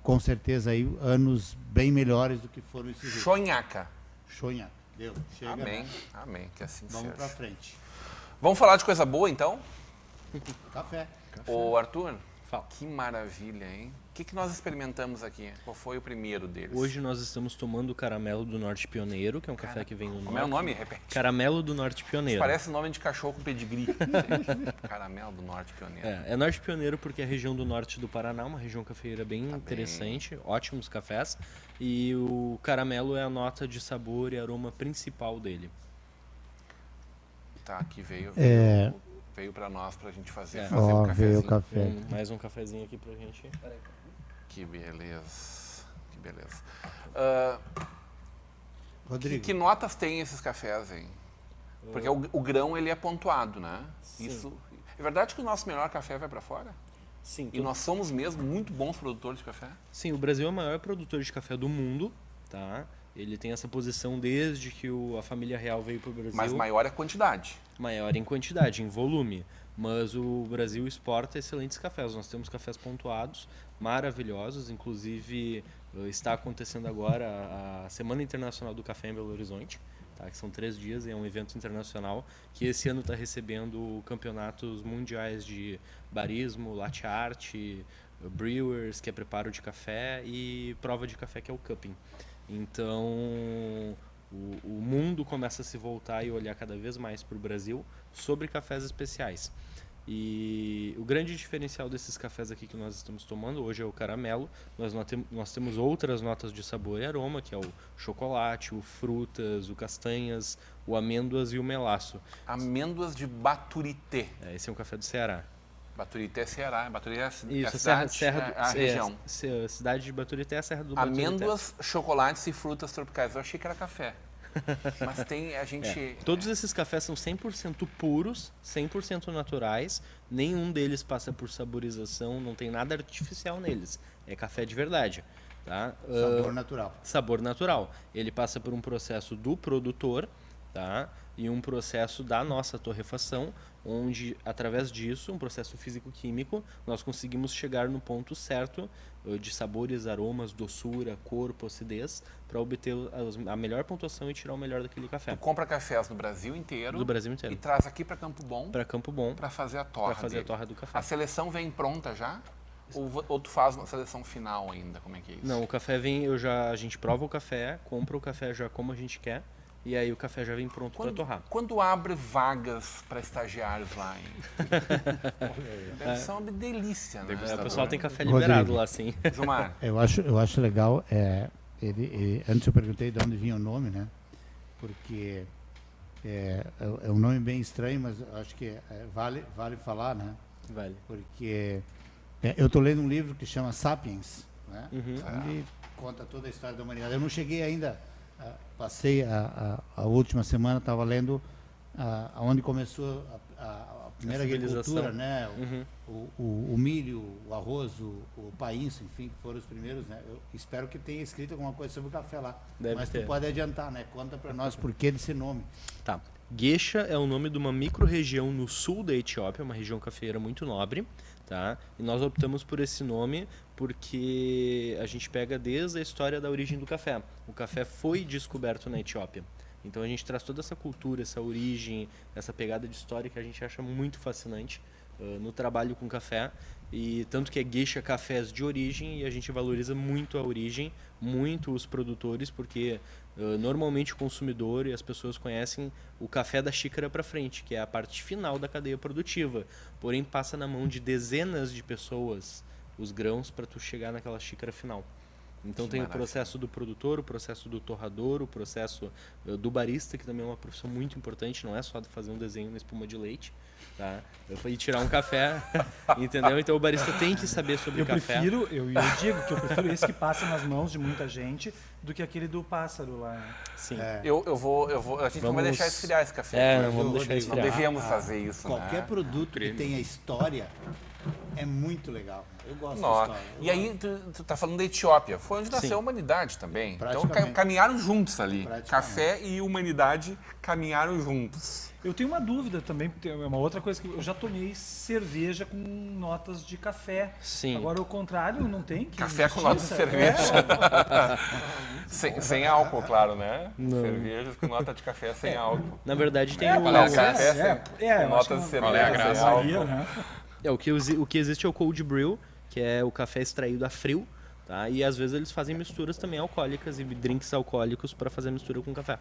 com certeza, aí, anos bem melhores do que foram esses últimos. Sonhaca. Sonhaca. Deu. Chega. Amém. Né? Amém. Que assim Vamos seja. para frente. Vamos falar de coisa boa, então? Café. Ô, Arthur, Fala. que maravilha, hein? O que nós experimentamos aqui? Qual foi o primeiro deles? Hoje nós estamos tomando o Caramelo do Norte Pioneiro, que é um café que vem do Como é o norte. nome? Repete. Caramelo do Norte Pioneiro. Parece nome de cachorro com pedigree. Caramelo do Norte Pioneiro. É Norte Pioneiro porque é a região do norte do Paraná, uma região cafeeira bem interessante, ótimos cafés. E o caramelo é a nota de sabor e aroma principal dele. Tá, aqui veio para nós, pra gente fazer um Ó, cafezinho. veio o café. Mais um cafezinho aqui pra gente. Que beleza. Que beleza. Rodrigo. Que notas tem esses cafés, hein? Porque o grão, ele é pontuado, né? Sim. Isso. É verdade que o nosso melhor café vai para fora? Sim, E nós somos mesmo muito bons produtores de café? Sim, o Brasil é o maior produtor de café do mundo, tá? Ele tem essa posição desde que a família real veio para o Brasil. Mas maior é a quantidade. Maior em quantidade, em volume. Mas o Brasil exporta excelentes cafés. Nós temos cafés pontuados, maravilhosos. Inclusive, está acontecendo agora a Semana Internacional do Café em Belo Horizonte, tá? Que são 3 dias e é um evento internacional que esse ano está recebendo campeonatos mundiais de barismo, latte art, brewers, que é preparo de café, e prova de café, que é o cupping. Então, o mundo começa a se voltar e olhar cada vez mais para o Brasil sobre cafés especiais. E o grande diferencial desses cafés aqui que nós estamos tomando hoje é o caramelo. Nós temos outras notas de sabor e aroma, que é o chocolate, o frutas, o castanhas, o amêndoas e o melaço. Amêndoas de Baturité. Esse é um café do Ceará. Baturité é Ceará. Baturité é a Isso, cidade, a região. Cidade de Baturité é a Serra do Baturité. Amêndoas, chocolates e frutas tropicais. Eu achei que era café. Mas tem a gente... Todos esses cafés são 100% puros, 100% naturais. Nenhum deles passa por saborização, não tem nada artificial neles. É café de verdade. Tá? Sabor natural. Sabor natural. Ele passa por um processo do produtor, tá? E um processo da nossa torrefação, onde, através disso, um processo físico-químico, nós conseguimos chegar no ponto certo de sabores, aromas, doçura, corpo, acidez, para obter a melhor pontuação e tirar o melhor daquele café. Tu compra cafés no Brasil inteiro. Do Brasil inteiro. E traz aqui para Campo Bom. Para Campo Bom. Para fazer a torra. Para fazer a torra do café. A seleção vem pronta já? Ou tu faz uma seleção final ainda? Como é que é isso? Não, o café vem, a gente prova o café, compra o café já como a gente quer, e aí o café já vem pronto para torrar. Quando abre vagas para estagiários lá, hein? Deve ser uma delícia, né? O pessoal tem café liberado, Rodrigo, lá, sim. Gilmar. Eu acho legal, antes eu perguntei de onde vinha o nome, né? Porque é um nome bem estranho, mas acho que vale falar, né? Vale. Porque eu estou lendo um livro que chama Sapiens, né? Onde conta toda a história da humanidade. Eu não cheguei ainda, passei a última semana, estava lendo onde começou a primeira agricultura, né? O milho, o arroz, o painço, enfim, foram os primeiros, né? Eu espero que tenha escrito alguma coisa sobre o café lá. Mas tu pode adiantar, né? Conta para nós por que desse nome. Tá. Gesha é o nome de uma micro-região no sul da Etiópia, uma região cafeeira muito nobre, tá? E nós optamos por esse nome porque a gente pega desde a história da origem do café. O café foi descoberto na Etiópia. Então a gente traz toda essa cultura, essa origem, essa pegada de história que a gente acha muito fascinante no trabalho com café. E tanto que é Gesha Cafés de origem, e a gente valoriza muito a origem, muito os produtores, porque normalmente o consumidor e as pessoas conhecem o café da xícara para frente, que é a parte final da cadeia produtiva. Porém, passa na mão de dezenas de pessoas os grãos para tu chegar naquela xícara final. Então Que tem o maravilha. processo do produtor, o processo do torrador, o processo do barista, que também é uma profissão muito importante, não é só fazer um desenho na espuma de leite, tá? Eu fui tirar um café, entendeu? Então o barista tem que saber sobre café. Eu digo que eu prefiro esse que passa nas mãos de muita gente do que aquele do pássaro lá. Sim. A gente não vai deixar esfriar esse café. É, aqui. não vamos deixar Não esfriar. devemos fazer isso, Qualquer né? produto que tenha história é muito legal. Eu gosto Nossa. da história. E aí, tu tá falando da Etiópia. Foi onde nasceu Sim. a humanidade também. Então, Praticamente. caminharam juntos ali. Praticamente. Café e humanidade caminharam juntos. Eu tenho uma dúvida também, porque é uma outra coisa que eu já tomei cerveja com notas de café. Sim. Agora o contrário não tem? Que Café com mentira. nota de cerveja. Sem álcool, claro, né? Não. Cervejas com nota de café sem álcool. Na verdade tem Qual é o café sem eu acho notas que de não- cerveja Qual é a sem graça? álcool? Maria, né? o que existe é o cold brew, que é o café extraído a frio, tá? E às vezes eles fazem misturas também alcoólicas e drinks alcoólicos para fazer mistura com café.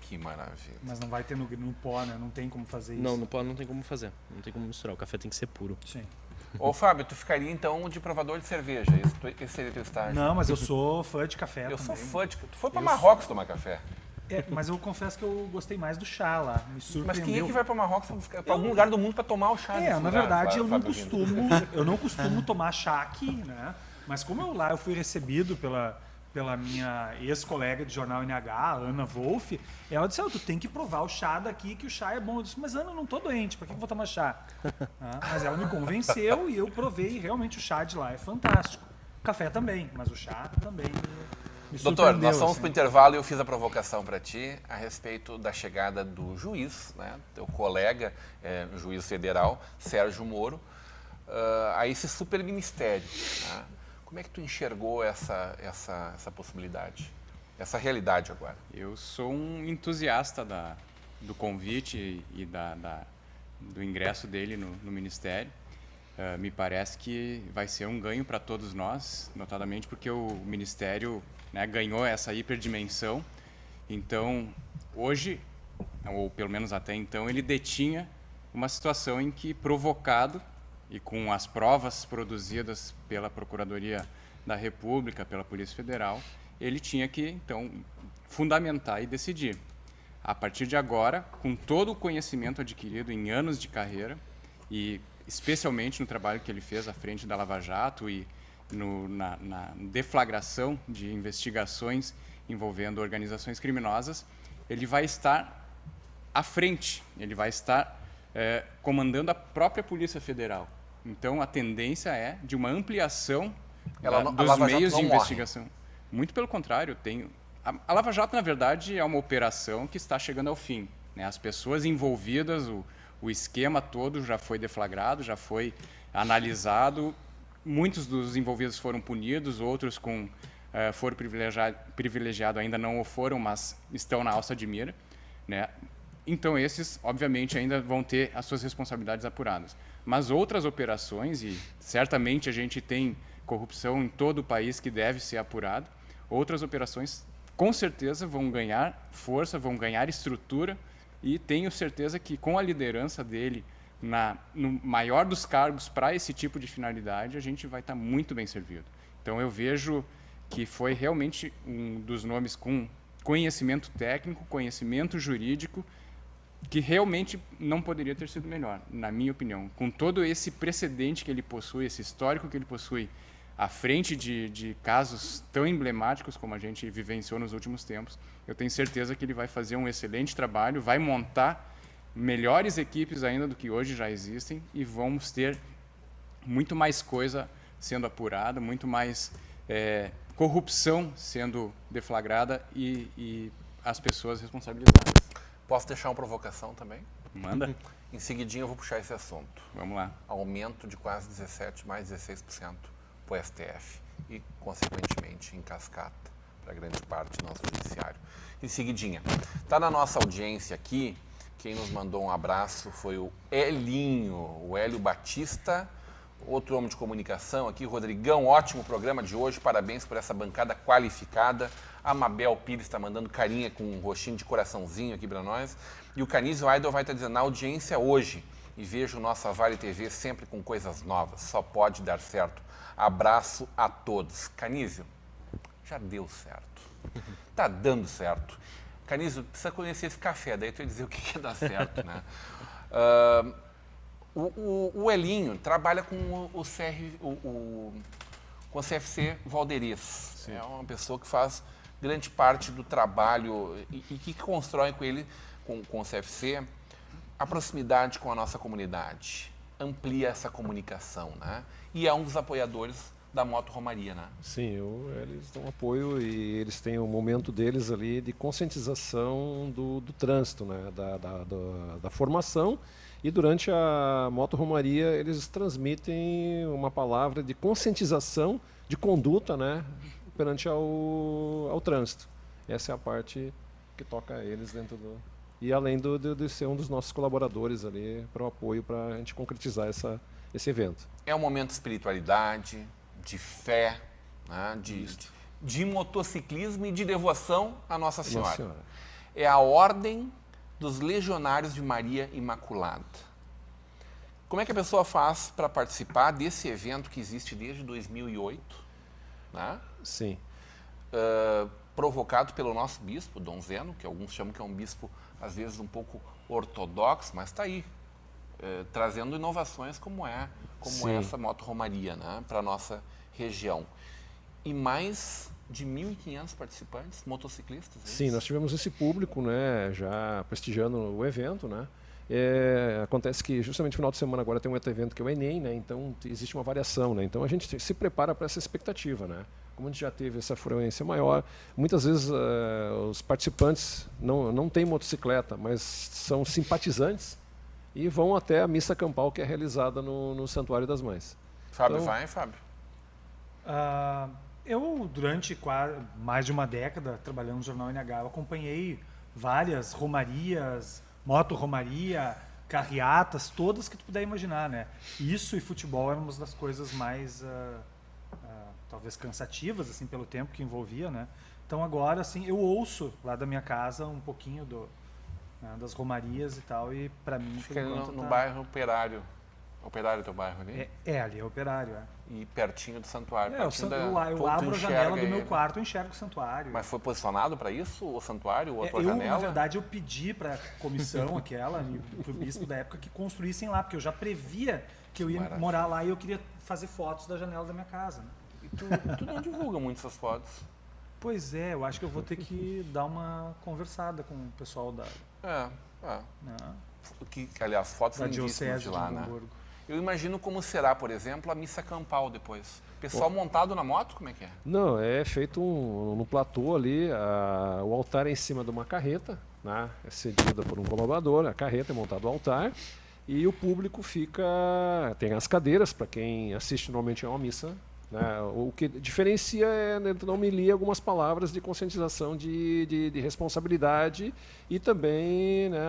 Que maravilha. Mas não vai ter no pó, né? Não tem como fazer isso. Não, no pó não tem como fazer, não tem como misturar, o café tem que ser puro. Sim. Ô, Fábio, tu ficaria então de provador de cerveja. Esse seria teu estágio. Não, mas eu sou fã de café Eu também. sou fã de... Tu foi pra Marrocos tomar café. Mas eu confesso que eu gostei mais do chá lá. Me Mas surpreendeu. quem é que vai pra Marrocos pra algum lugar do mundo pra tomar o chá? desse Na lugar, verdade, Fábio Rindo? eu não costumo tomar chá aqui, né? Mas como eu fui recebido pela minha ex-colega de jornal NH, a Ana Wolff, ela disse, tu tem que provar o chá daqui, que o chá é bom. Eu disse, mas Ana, eu não tô doente, pra que eu vou tomar chá? Mas ela me convenceu e eu provei, e realmente o chá de lá é fantástico. Café também, mas o chá também me Doutor, surpreendeu, nós fomos assim. para o intervalo e eu fiz a provocação para ti a respeito da chegada do juiz, né, teu colega, juiz federal, Sérgio Moro, a esse super ministério. Né? Como é que tu enxergou essa possibilidade, essa realidade agora? Eu sou um entusiasta do convite e do ingresso dele no Ministério. Me parece que vai ser um ganho para todos nós, notadamente porque o Ministério, né, ganhou essa hiperdimensão. Então, hoje, ou pelo menos até então, ele detinha uma situação em que, provocado e com as provas produzidas pela Procuradoria da República, pela Polícia Federal, ele tinha que, então, fundamentar e decidir. A partir de agora, com todo o conhecimento adquirido em anos de carreira, e especialmente no trabalho que ele fez à frente da Lava Jato e na deflagração de investigações envolvendo organizações criminosas, ele vai estar à frente, ele vai estar comandando a própria Polícia Federal. Então, a tendência é de uma ampliação dos Lava Jato meios não de morre. investigação. Muito pelo contrário, a Lava Jato, na verdade, é uma operação que está chegando ao fim. Né? As pessoas envolvidas, o esquema todo já foi deflagrado, já foi analisado. Muitos dos envolvidos foram punidos, outros com foro privilegiado ainda não o foram, mas estão na alça de mira. Né? Então, esses, obviamente, ainda vão ter as suas responsabilidades apuradas. Mas outras operações, e certamente a gente tem corrupção em todo o país que deve ser apurada, outras operações com certeza vão ganhar força, vão ganhar estrutura, e tenho certeza que com a liderança dele no maior dos cargos para esse tipo de finalidade, a gente vai estar muito bem servido. Então eu vejo que foi realmente um dos nomes com conhecimento técnico, conhecimento jurídico, que realmente não poderia ter sido melhor, na minha opinião. Com todo esse precedente que ele possui, esse histórico que ele possui, à frente de casos tão emblemáticos como a gente vivenciou nos últimos tempos, eu tenho certeza que ele vai fazer um excelente trabalho, vai montar melhores equipes ainda do que hoje já existem, e vamos ter muito mais coisa sendo apurada, muito mais corrupção sendo deflagrada e as pessoas responsabilizadas. Posso deixar uma provocação também? Manda. Em seguidinho eu vou puxar esse assunto. Vamos lá. Aumento de quase 17%, mais 16% para o STF e, consequentemente, em cascata para grande parte do nosso judiciário. Em seguidinha, está na nossa audiência aqui, quem nos mandou um abraço foi o Elinho, o Hélio Batista, outro homem de comunicação aqui, Rodrigão, ótimo programa de hoje, parabéns por essa bancada qualificada. A Mabel Pires está mandando carinha com um rostinho de coraçãozinho aqui para nós. E o Canísio Aidel vai estar dizendo, na audiência hoje, e vejo nossa Vale TV sempre com coisas novas, só pode dar certo. Abraço a todos. Canísio, já deu certo. Tá dando certo. Canizio, precisa conhecer esse café, daí tu ia dizer o que dá certo, né? O Elinho trabalha com com o CFC Valderias. É uma pessoa que faz grande parte do trabalho e que constrói com ele, com o CFC, a proximidade com a nossa comunidade. Amplia essa comunicação, né? E é um dos apoiadores da Moto Romaria, né? Sim, eles dão apoio e eles têm um momento deles ali de conscientização do trânsito, né? Da formação, e durante a Moto Romaria eles transmitem uma palavra de conscientização de conduta, né? Perante ao trânsito. Essa é a parte que toca a eles dentro do... E além de ser um dos nossos colaboradores ali para o apoio, para a gente concretizar esse evento. É um momento de espiritualidade, de fé, né? de motociclismo e de devoção à Nossa Senhora. Nossa Senhora. É a Ordem dos Legionários de Maria Imaculada. Como é que a pessoa faz para participar desse evento que existe desde 2008? Né? Sim. Provocado pelo nosso bispo, Dom Zeno, que alguns chamam que é um bispo, às vezes, um pouco ortodoxo, mas está aí, trazendo inovações como essa Moto Romaria, né, para a nossa região. E mais de 1.500 participantes, motociclistas. Sim, nós tivemos esse público, né, já prestigiando o evento, né. Acontece que justamente no final de semana agora tem um outro evento que é o Enem, né, então existe uma variação, né, então a gente se prepara para essa expectativa, né. Como a gente já teve essa fluência maior, muitas vezes os participantes não têm motocicleta, mas são simpatizantes e vão até a missa campal que é realizada no Santuário das Mães. Fábio, vai, Fábio? Eu, durante mais de uma década, trabalhando no Jornal NH, eu acompanhei várias romarias, moto-romaria, carreatas, todas que tu puder imaginar, né? Isso e futebol eram uma das coisas mais... talvez cansativas, assim, pelo tempo que envolvia, né? Então agora, assim, eu ouço lá da minha casa um pouquinho das romarias e tal, e para mim... Fica no bairro Operário. Operário é teu bairro ali? Ali é Operário, E pertinho do santuário. Eu abro a janela do meu quarto e enxergo o santuário. Mas foi posicionado para isso, o santuário, ou a tua janela? janela? Na verdade, eu pedi para a comissão aquela, para o bispo da época, que construíssem lá, porque eu já previa que eu ia morar lá e eu queria fazer fotos da janela da minha casa, né? E tu não divulga muito essas fotos. Pois é, eu acho que eu vou ter que dar uma conversada com o pessoal da... Aliás, fotos da lindíssimas de lá, de né? Eu imagino como será, por exemplo, a missa campal depois. Pessoal montado na moto, como é que é? Não, é feito no platô ali, o altar é em cima de uma carreta, né? É cedida por um colaborador, a carreta é montada ao altar, e o público tem as cadeiras, para quem assiste normalmente a uma missa, né? O que diferencia é dentro da homilia algumas palavras de conscientização de responsabilidade, e também, né,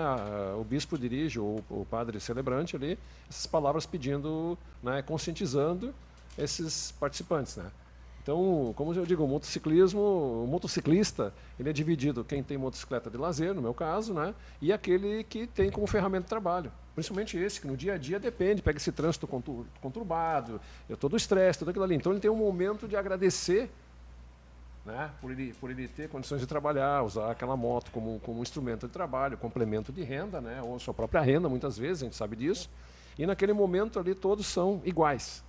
o bispo dirige, ou o padre celebrante ali, essas palavras pedindo, né, conscientizando esses participantes, né? Então, como eu digo, o motociclista, ele é dividido, quem tem motocicleta de lazer, no meu caso, né, e aquele que tem como ferramenta de trabalho. Principalmente esse, que no dia a dia depende, pega esse trânsito conturbado, todo o estresse, tudo aquilo ali. Então ele tem um momento de agradecer, né, por ele ter condições de trabalhar, usar aquela moto como instrumento de trabalho, complemento de renda, né, ou sua própria renda, muitas vezes, a gente sabe disso. E naquele momento ali todos são iguais.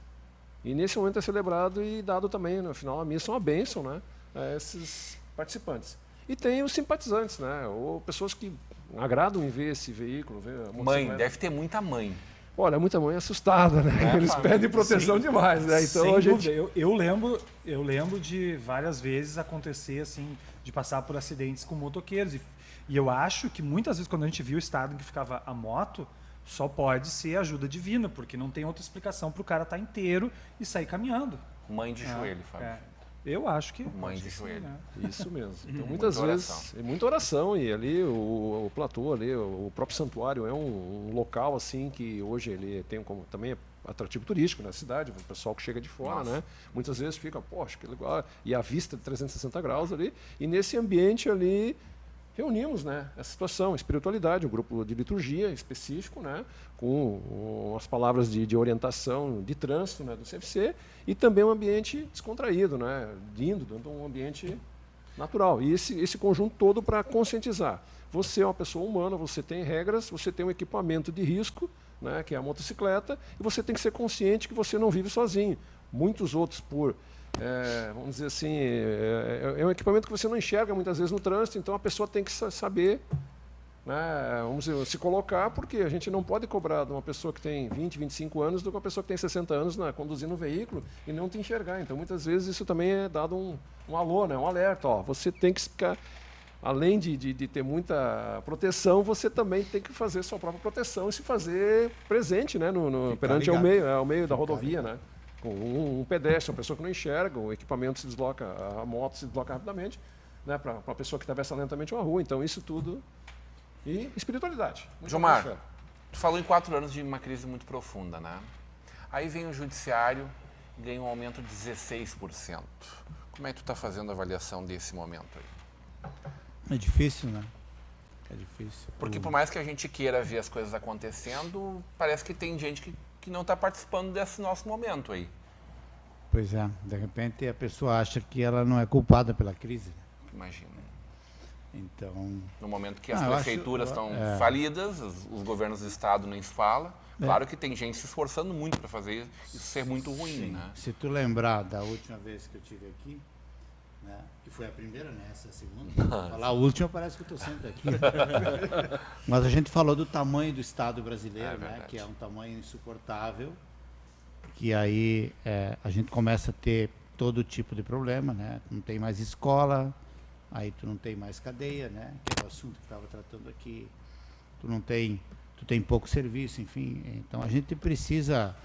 E nesse momento é celebrado e dado também, no final, a missa é uma bênção, né, a esses participantes. E tem os simpatizantes, né, ou pessoas que agradam em ver esse veículo. Ver a mãe, deve ter muita mãe. Olha, muita mãe assustada, né? Eles pedem proteção demais, né? Então, sem dúvida. Eu lembro de várias vezes acontecer, assim, de passar por acidentes com motoqueiros. E eu acho que muitas vezes, quando a gente viu o estado em que ficava a moto, só pode ser ajuda divina, porque não tem outra explicação para o cara estar inteiro e sair caminhando. Mãe de joelho, Fábio. Eu acho que... Mãe de joelho. Né? Isso mesmo. Então, muitas vezes, muita oração. E ali, o platô, ali, o próprio santuário é um local assim que hoje ele tem como também é atrativo turístico na cidade, o pessoal que chega de fora, né? Muitas vezes fica, poxa, que legal. E a vista de 360 graus ali. E nesse ambiente ali, reunimos, né, essa situação, espiritualidade, um grupo de liturgia específico, né, com as palavras de orientação, de trânsito, né, do CFC, e também um ambiente descontraído, né, lindo, dando um ambiente natural. E esse conjunto todo para conscientizar. Você é uma pessoa humana, você tem regras, você tem um equipamento de risco, né, que é a motocicleta, e você tem que ser consciente que você não vive sozinho. Muitos outros, vamos dizer assim, é um equipamento que você não enxerga muitas vezes no trânsito, então a pessoa tem que saber, né, vamos dizer, se colocar, porque a gente não pode cobrar de uma pessoa que tem 20, 25 anos do que uma pessoa que tem 60 anos, né, conduzindo um veículo e não te enxergar. Então, muitas vezes, isso também é dado um alô, né, um alerta. Ó, você tem que ficar, além de ter muita proteção, você também tem que fazer sua própria proteção e se fazer presente, né, perante ao meio da rodovia, né? Com um pedestre, uma pessoa que não enxerga, o equipamento se desloca, a moto se desloca rapidamente, né, para a pessoa que atravessa lentamente uma rua. Então, isso tudo. E espiritualidade. Gilmar, tu falou em 4 anos de uma crise muito profunda, né? Aí vem o judiciário e ganha um aumento de 16%. Como é que tu está fazendo a avaliação desse momento aí? É difícil, né? É difícil. Porque por mais que a gente queira ver as coisas acontecendo, parece que tem gente que não está participando desse nosso momento aí. Pois é, de repente a pessoa acha que ela não é culpada pela crise. Imagina. Então, no momento que as prefeituras estão falidas, os governos do estado nem se fala. Claro que tem gente se esforçando muito para fazer isso ser muito ruim, sim, né? Se tu lembrar da última vez que eu estive aqui, né, que foi a primeira, né, essa é a segunda. Falar a última parece que eu estou sempre aqui. Mas a gente falou do tamanho do Estado brasileiro, né, que é um tamanho insuportável, que aí a gente começa a ter todo tipo de problema, né? Não tem mais escola, aí tu não tem mais cadeia, né? Que é o assunto que estava tratando aqui. Tu tem pouco serviço, enfim. Então a gente precisa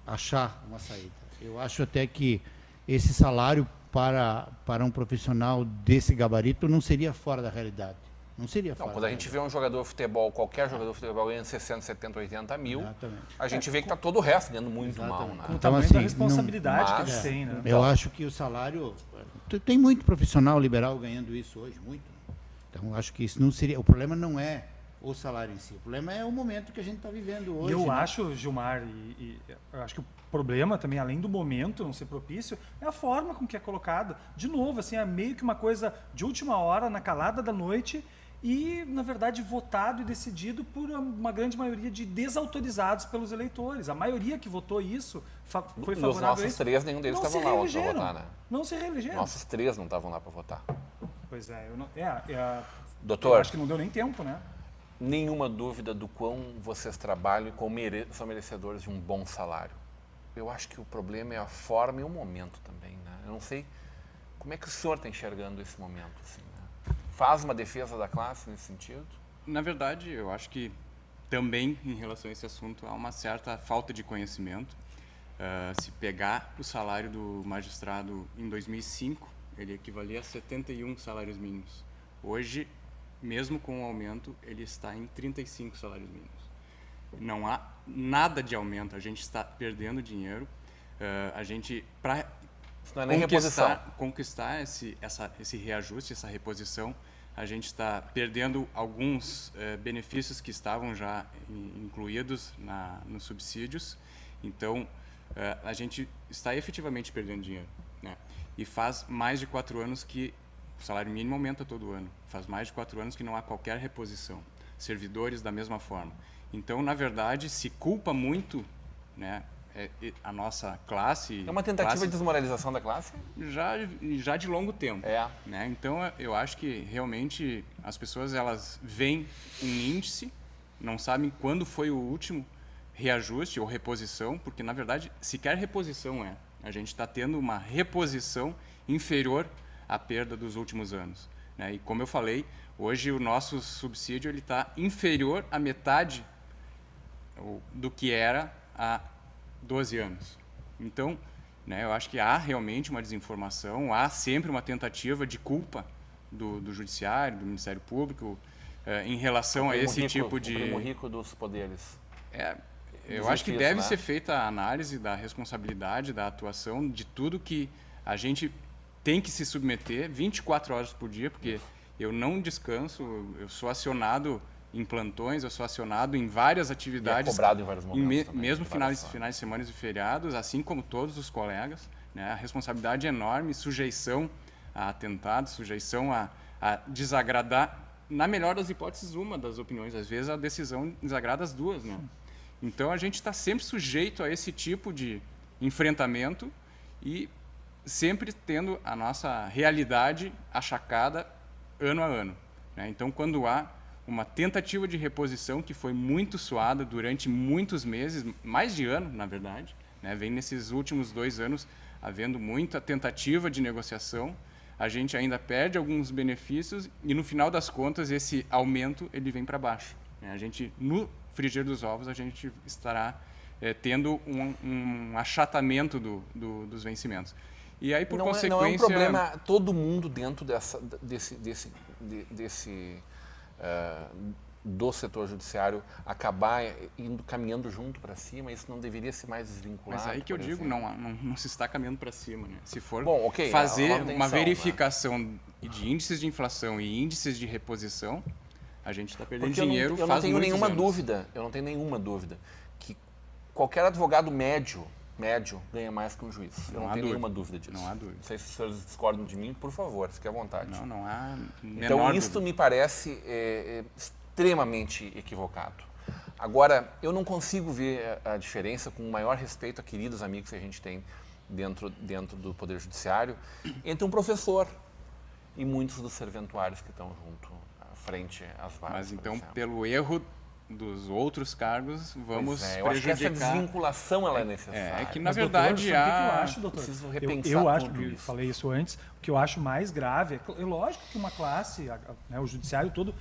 achar uma saída. Eu acho até que esse salário para um profissional desse gabarito não seria fora da realidade. Não seria fora. Quando a gente vê um jogador de futebol, qualquer jogador de futebol ganhando 60, 70, 80 mil, exatamente, a gente vê que está todo o resto ganhando muito mal. Né? Com o Então, tamanho assim, da responsabilidade que eles mas- têm, né? Eu acho que o salário... Tem muito profissional liberal ganhando isso hoje, muito. Então, acho que isso não seria... O problema não é o salário em si. O problema é o momento que a gente está vivendo hoje. E eu né? acho, Gilmar, eu acho que o problema também, além do momento não ser propício, é a forma com que é colocado. De novo, assim, é meio que uma coisa de última hora, na calada da noite, e, na verdade, votado e decidido por uma grande maioria de desautorizados pelos eleitores. A maioria que votou isso foi favorável Os nossos a isso. 3, nenhum deles Não estava se lá para reelegeram. votar, né? Não se reelegeram. Nossos 3 não estavam lá para votar. Pois é, eu Doutor, acho que não deu nem tempo, né? nenhuma dúvida do quão vocês trabalham e como são merecedores de um bom salário. Eu acho que o problema é a forma e o momento também, né? Eu não sei como é que o senhor está enxergando esse momento, assim, né? Faz uma defesa da classe nesse sentido? Na verdade, eu acho que também em relação a esse assunto há uma certa falta de conhecimento. Se pegar o salário do magistrado em 2005, ele equivalia a 71 salários mínimos. Hoje, mesmo com o aumento, ele está em 35 salários mínimos. Não há nada de aumento, a gente está perdendo dinheiro. A gente, para Isso não é nem reposição. conquistar esse reajuste, essa reposição, a gente está perdendo alguns benefícios que estavam já incluídos nos subsídios. Então, a gente está efetivamente perdendo dinheiro, né? E faz mais de 4 anos que o salário mínimo aumenta todo ano. Faz mais de 4 anos que não há qualquer reposição. Servidores da mesma forma. Então, na verdade, se culpa muito, né, a nossa classe... É uma tentativa de desmoralização da classe? Já de longo tempo. Né? Então, eu acho que realmente as pessoas elas veem um índice, não sabem quando foi o último reajuste ou reposição, porque, na verdade, sequer reposição é. A gente está tendo uma reposição inferior à perda dos últimos anos, né? E, como eu falei, hoje o nosso subsídio está inferior à metade do que era há 12 anos. Então, né, eu acho que há realmente uma desinformação, há sempre uma tentativa de culpa do Judiciário, do Ministério Público, em relação a esse tipo de... O primo rico dos poderes. Eu acho que deve ser feita a análise da responsabilidade, da atuação, de tudo que a gente tem que se submeter 24 horas por dia, porque eu não descanso, eu sou acionado em plantões, eu sou acionado em várias atividades. E é cobrado em vários momentos também, mesmo finais de semana e feriados, assim como todos os colegas. Né? A responsabilidade é enorme, sujeição a atentados, sujeição a desagradar, na melhor das hipóteses, uma das opiniões. Às vezes a decisão desagrada as duas. Né? Então a gente está sempre sujeito a esse tipo de enfrentamento e sempre tendo a nossa realidade achacada ano a ano. Né? Então, quando há uma tentativa de reposição que foi muito suada durante muitos meses, mais de ano, na verdade, né? Vem nesses últimos 2 anos havendo muita tentativa de negociação, a gente ainda perde alguns benefícios e, no final das contas, esse aumento ele vem para baixo. Né? A gente, no frigir dos ovos, a gente estará tendo um achatamento dos vencimentos. E aí, por consequência... Não é um problema todo mundo dentro do setor judiciário acabar caminhando junto para cima. Isso não deveria ser mais desvinculado? Mas aí que eu digo, não se está caminhando para cima. Né? Se for fazer uma verificação de índices de inflação e índices de reposição, a gente está perdendo dinheiro faz muitos anos. Eu não tenho nenhuma dúvida que qualquer advogado médio ganha mais que um juiz. Eu não tenho nenhuma dúvida disso. Não há dúvida. Não sei se os senhores discordam de mim, por favor, fique à vontade. Não há menor Então, isso dúvida. me parece extremamente equivocado. Agora, eu não consigo ver a diferença, com o maior respeito a queridos amigos que a gente tem dentro do Poder Judiciário, entre um professor e muitos dos serventuários que estão junto, à frente às varas. Mas então, pelo erro dos outros cargos, vamos eu prejudicar... acho que essa desvinculação ela é necessária. É que, na Mas, verdade, doutor, sabe o que eu acho, doutor? Preciso repensar eu acho, tudo eu isso. falei isso antes, o que eu acho mais grave é lógico que uma classe, né, o judiciário todo,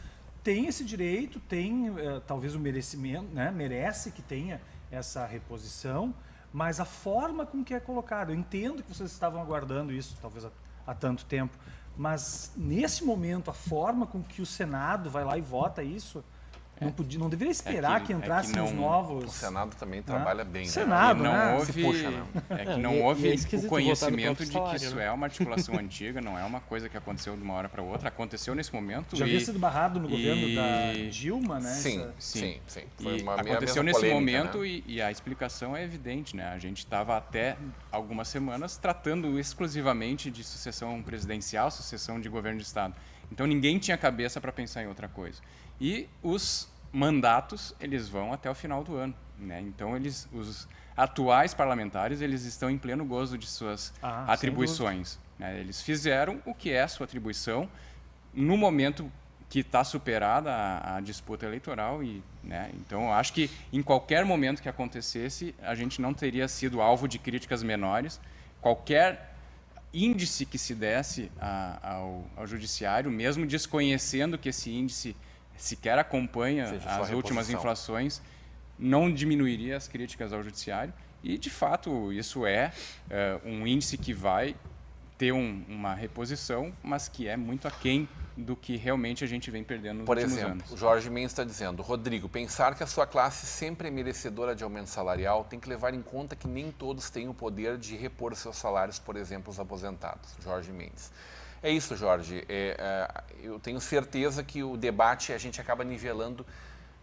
tem esse direito, tem talvez o merecimento, né, merece que tenha essa reposição, mas a forma com que é colocado, eu entendo que vocês estavam aguardando isso, talvez há tanto tempo, mas nesse momento, a forma com que o Senado vai lá e vota isso, não deveria esperar que entrassem os novos... O Senado também trabalha bem. Senado, né? Não houve, se puxa, né? É que não houve esquisito o conhecimento votar no de próprio que isso salário, é uma articulação antiga, não é uma coisa que aconteceu de uma hora para outra. Aconteceu nesse momento. Já havia sido barrado no governo da Dilma, né? Sim. Foi E uma aconteceu mesma nesse polêmica, momento, né? e a explicação é evidente, né? A gente estava até algumas semanas tratando exclusivamente de sucessão presidencial, sucessão de governo de Estado. Então ninguém tinha cabeça para pensar em outra coisa. E os mandatos, eles vão até o final do ano, né? Então os atuais parlamentares, eles estão em pleno gozo de suas atribuições, né? Eles fizeram o que é a sua atribuição no momento que está superada a disputa eleitoral né? Então eu acho que em qualquer momento que acontecesse, a gente não teria sido alvo de críticas menores. Qualquer índice que se desse ao judiciário, mesmo desconhecendo que esse índice sequer acompanha as últimas inflações, não diminuiria as críticas ao judiciário. E, de fato, isso é um índice que vai ter uma reposição, mas que é muito aquém do que realmente a gente vem perdendo nos últimos anos. Por exemplo, o Jorge Mendes está dizendo: Rodrigo, pensar que a sua classe sempre é merecedora de aumento salarial tem que levar em conta que nem todos têm o poder de repor seus salários, por exemplo, os aposentados. Jorge Mendes. É isso, Jorge. Eu tenho certeza que o debate a gente acaba nivelando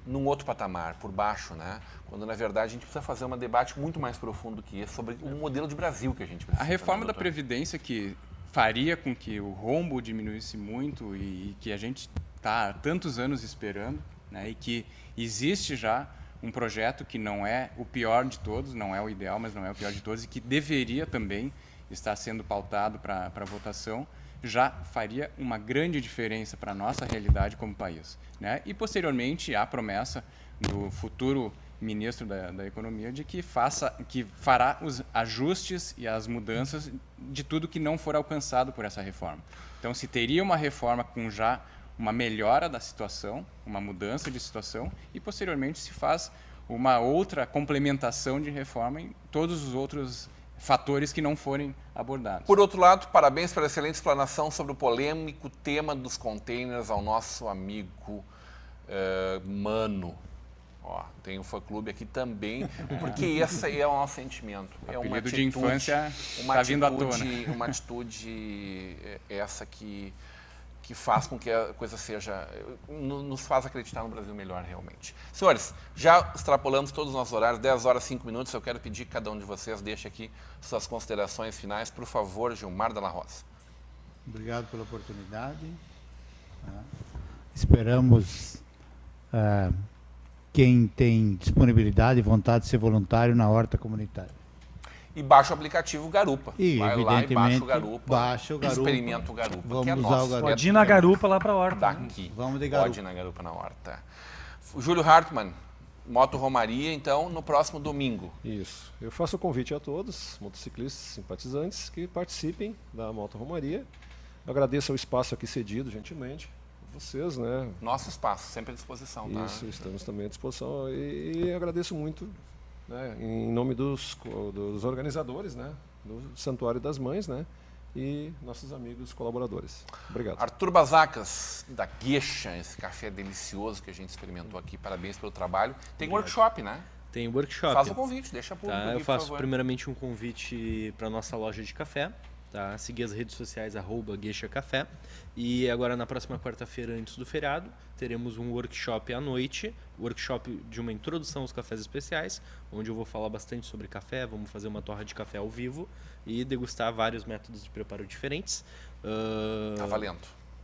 num outro patamar, por baixo, né? Quando, na verdade, a gente precisa fazer um debate muito mais profundo que esse sobre um modelo de Brasil que a gente precisa. A reforma da Previdência, que faria com que o rombo diminuísse muito e que a gente está há tantos anos esperando, né? E que existe já um projeto que não é o pior de todos, não é o ideal, mas não é o pior de todos, e que deveria também estar sendo pautado para votação, já faria uma grande diferença para a nossa realidade como país, né? E, posteriormente, há a promessa do futuro ministro da Economia de que fará os ajustes e as mudanças de tudo que não for alcançado por essa reforma. Então, se teria uma reforma com já uma melhora da situação, uma mudança de situação, e, posteriormente, se faz uma outra complementação de reforma em todos os outros fatores que não forem abordados. Por outro lado, parabéns pela excelente explanação sobre o polêmico tema dos containers ao nosso amigo Mano. Ó, tem um fã-clube aqui também, porque esse é o nosso sentimento. É uma Apelido atitude, de infância tá vindo à tona. uma atitude essa que faz com que a coisa seja, nos faz acreditar no Brasil melhor realmente. Senhores, já extrapolamos todos os nossos horários, 10 horas, 5 minutos, eu quero pedir que cada um de vocês deixe aqui suas considerações finais. Por favor, Gilmar Dalla Rosa. Obrigado pela oportunidade. Esperamos quem tem disponibilidade e vontade de ser voluntário na horta comunitária. E baixa o aplicativo Garupa. E, vai lá e baixa o Garupa. Experimenta Experimenta o Garupa. Vamos que é usar nosso, o Garupa. Pode ir na garupa lá para a horta. Daqui. Vamos de Garupa. Pode ir na Garupa na horta. O Júlio Hartmann, Moto Romaria, então, no próximo domingo. Isso. Eu faço o convite a todos, motociclistas, simpatizantes, que participem da Moto Romaria. Eu agradeço o espaço aqui cedido, gentilmente. Vocês, né? Nosso espaço, sempre à disposição, tá? Isso, estamos também à disposição. E agradeço muito, né, em nome dos organizadores, né, do Santuário das Mães, né, e nossos amigos colaboradores. Obrigado. Arthur Bazacas, da Gueixa, esse café delicioso que a gente experimentou aqui. Parabéns pelo trabalho. Tem workshop, né? Tem workshop. Faz o convite, deixa público Tá, aqui, eu faço por favor. primeiramente um convite para nossa loja de café, tá? Seguir as redes sociais @Gueixa Café. E agora na próxima quarta-feira, antes do feriado, teremos um workshop à noite, workshop de uma introdução aos cafés especiais, onde eu vou falar bastante sobre café, vamos fazer uma torra de café ao vivo e degustar vários métodos de preparo diferentes. Tá valendo.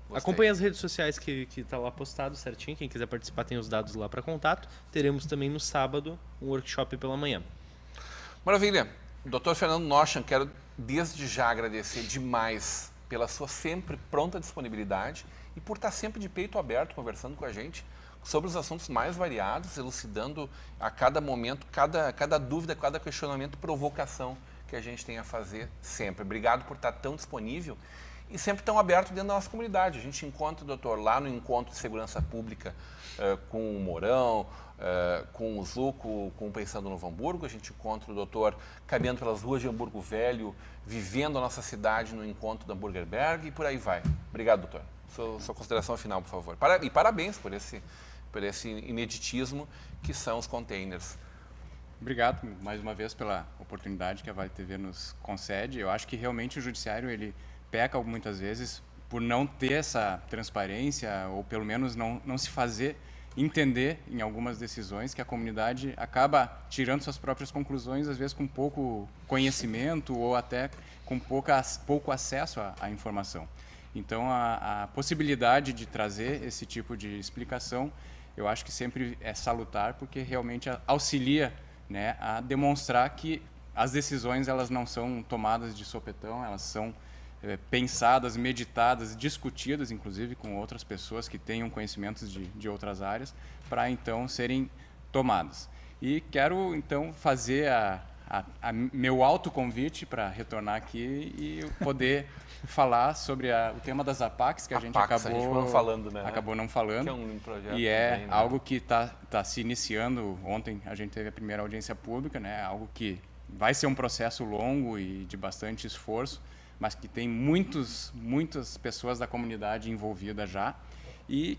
Gostei. Acompanhe as redes sociais que tá lá postado certinho. Quem quiser participar tem os dados lá para contato. Teremos também no sábado um workshop pela manhã. Maravilha. Dr. Fernando Noschan, quero desde já agradecer demais pela sua sempre pronta disponibilidade e por estar sempre de peito aberto conversando com a gente sobre os assuntos mais variados, elucidando a cada momento, cada dúvida, cada questionamento, provocação que a gente tem a fazer sempre. Obrigado por estar tão disponível e sempre tão aberto dentro da nossa comunidade. A gente encontra o doutor lá no Encontro de Segurança Pública com o Mourão, com o Zuco, com o Pensando no Novo Hamburgo. A gente encontra o doutor caminhando pelas ruas de Hamburgo Velho, vivendo a nossa cidade no encontro do Hamburgerberg e por aí vai. Obrigado, doutor. Sua consideração final, por favor. E parabéns por esse ineditismo que são os containers. Obrigado mais uma vez pela oportunidade que a Vale TV nos concede. Eu acho que realmente o judiciário ele peca muitas vezes por não ter essa transparência ou pelo menos não se fazer entender em algumas decisões que a comunidade acaba tirando suas próprias conclusões, às vezes com pouco conhecimento ou até com pouco acesso à informação. Então, a possibilidade de trazer esse tipo de explicação, eu acho que sempre é salutar, porque realmente auxilia, né, a demonstrar que as decisões elas não são tomadas de sopetão, elas são pensadas, meditadas, discutidas, inclusive com outras pessoas que tenham conhecimentos de outras áreas, para então serem tomadas. E quero então fazer meu autoconvite para retornar aqui e poder falar sobre o tema das APACs, que a gente acabou não falando, né? Acabou não falando. Que é um projeto e é também, né? algo que está se iniciando. Ontem a gente teve a primeira audiência pública, né? Algo que vai ser um processo longo e de bastante esforço, mas que tem muitas pessoas da comunidade envolvidas já, e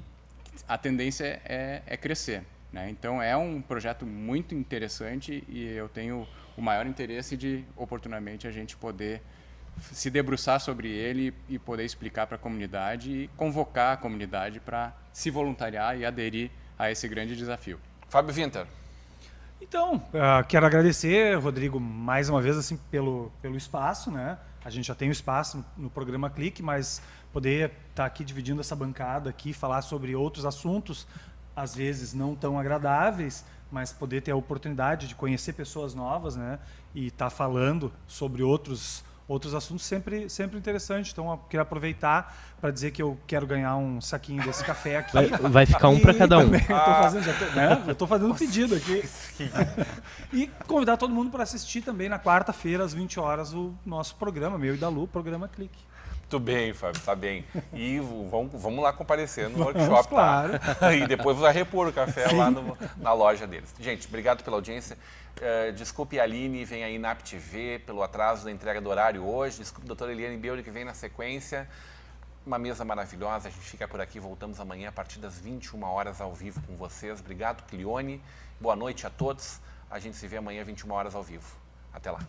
a tendência é crescer, né? Então é um projeto muito interessante e eu tenho o maior interesse de, oportunamente, a gente poder se debruçar sobre ele e poder explicar para a comunidade e convocar a comunidade para se voluntariar e aderir a esse grande desafio. Fábio Winter. Então, quero agradecer, Rodrigo, mais uma vez assim, pelo espaço, né? A gente já tem o espaço no programa Clique, mas poder estar aqui dividindo essa bancada aqui, falar sobre outros assuntos, às vezes não tão agradáveis, mas poder ter a oportunidade de conhecer pessoas novas, né? E estar falando sobre outros assuntos sempre interessante. Então, eu queria aproveitar para dizer que eu quero ganhar um saquinho desse café aqui. Vai ficar um para cada um. Eu estou fazendo um pedido aqui. E convidar todo mundo para assistir também na quarta-feira, às 20 horas, o nosso programa, meu e da Lu, programa Clique. Muito bem, Fábio, tá bem. E vamos lá comparecer no workshop, claro. Tá? E depois vai repor o café lá na loja deles. Gente, obrigado pela audiência. Desculpe a Aline, vem aí na APTV pelo atraso da entrega do horário hoje. Desculpe a doutora Eliane Beuri, que vem na sequência. uma mesa maravilhosa. A gente fica por aqui, voltamos amanhã a partir das 21 horas ao vivo com vocês. Obrigado, Clione. Boa noite a todos. A gente se vê amanhã, 21 horas ao vivo. Até lá.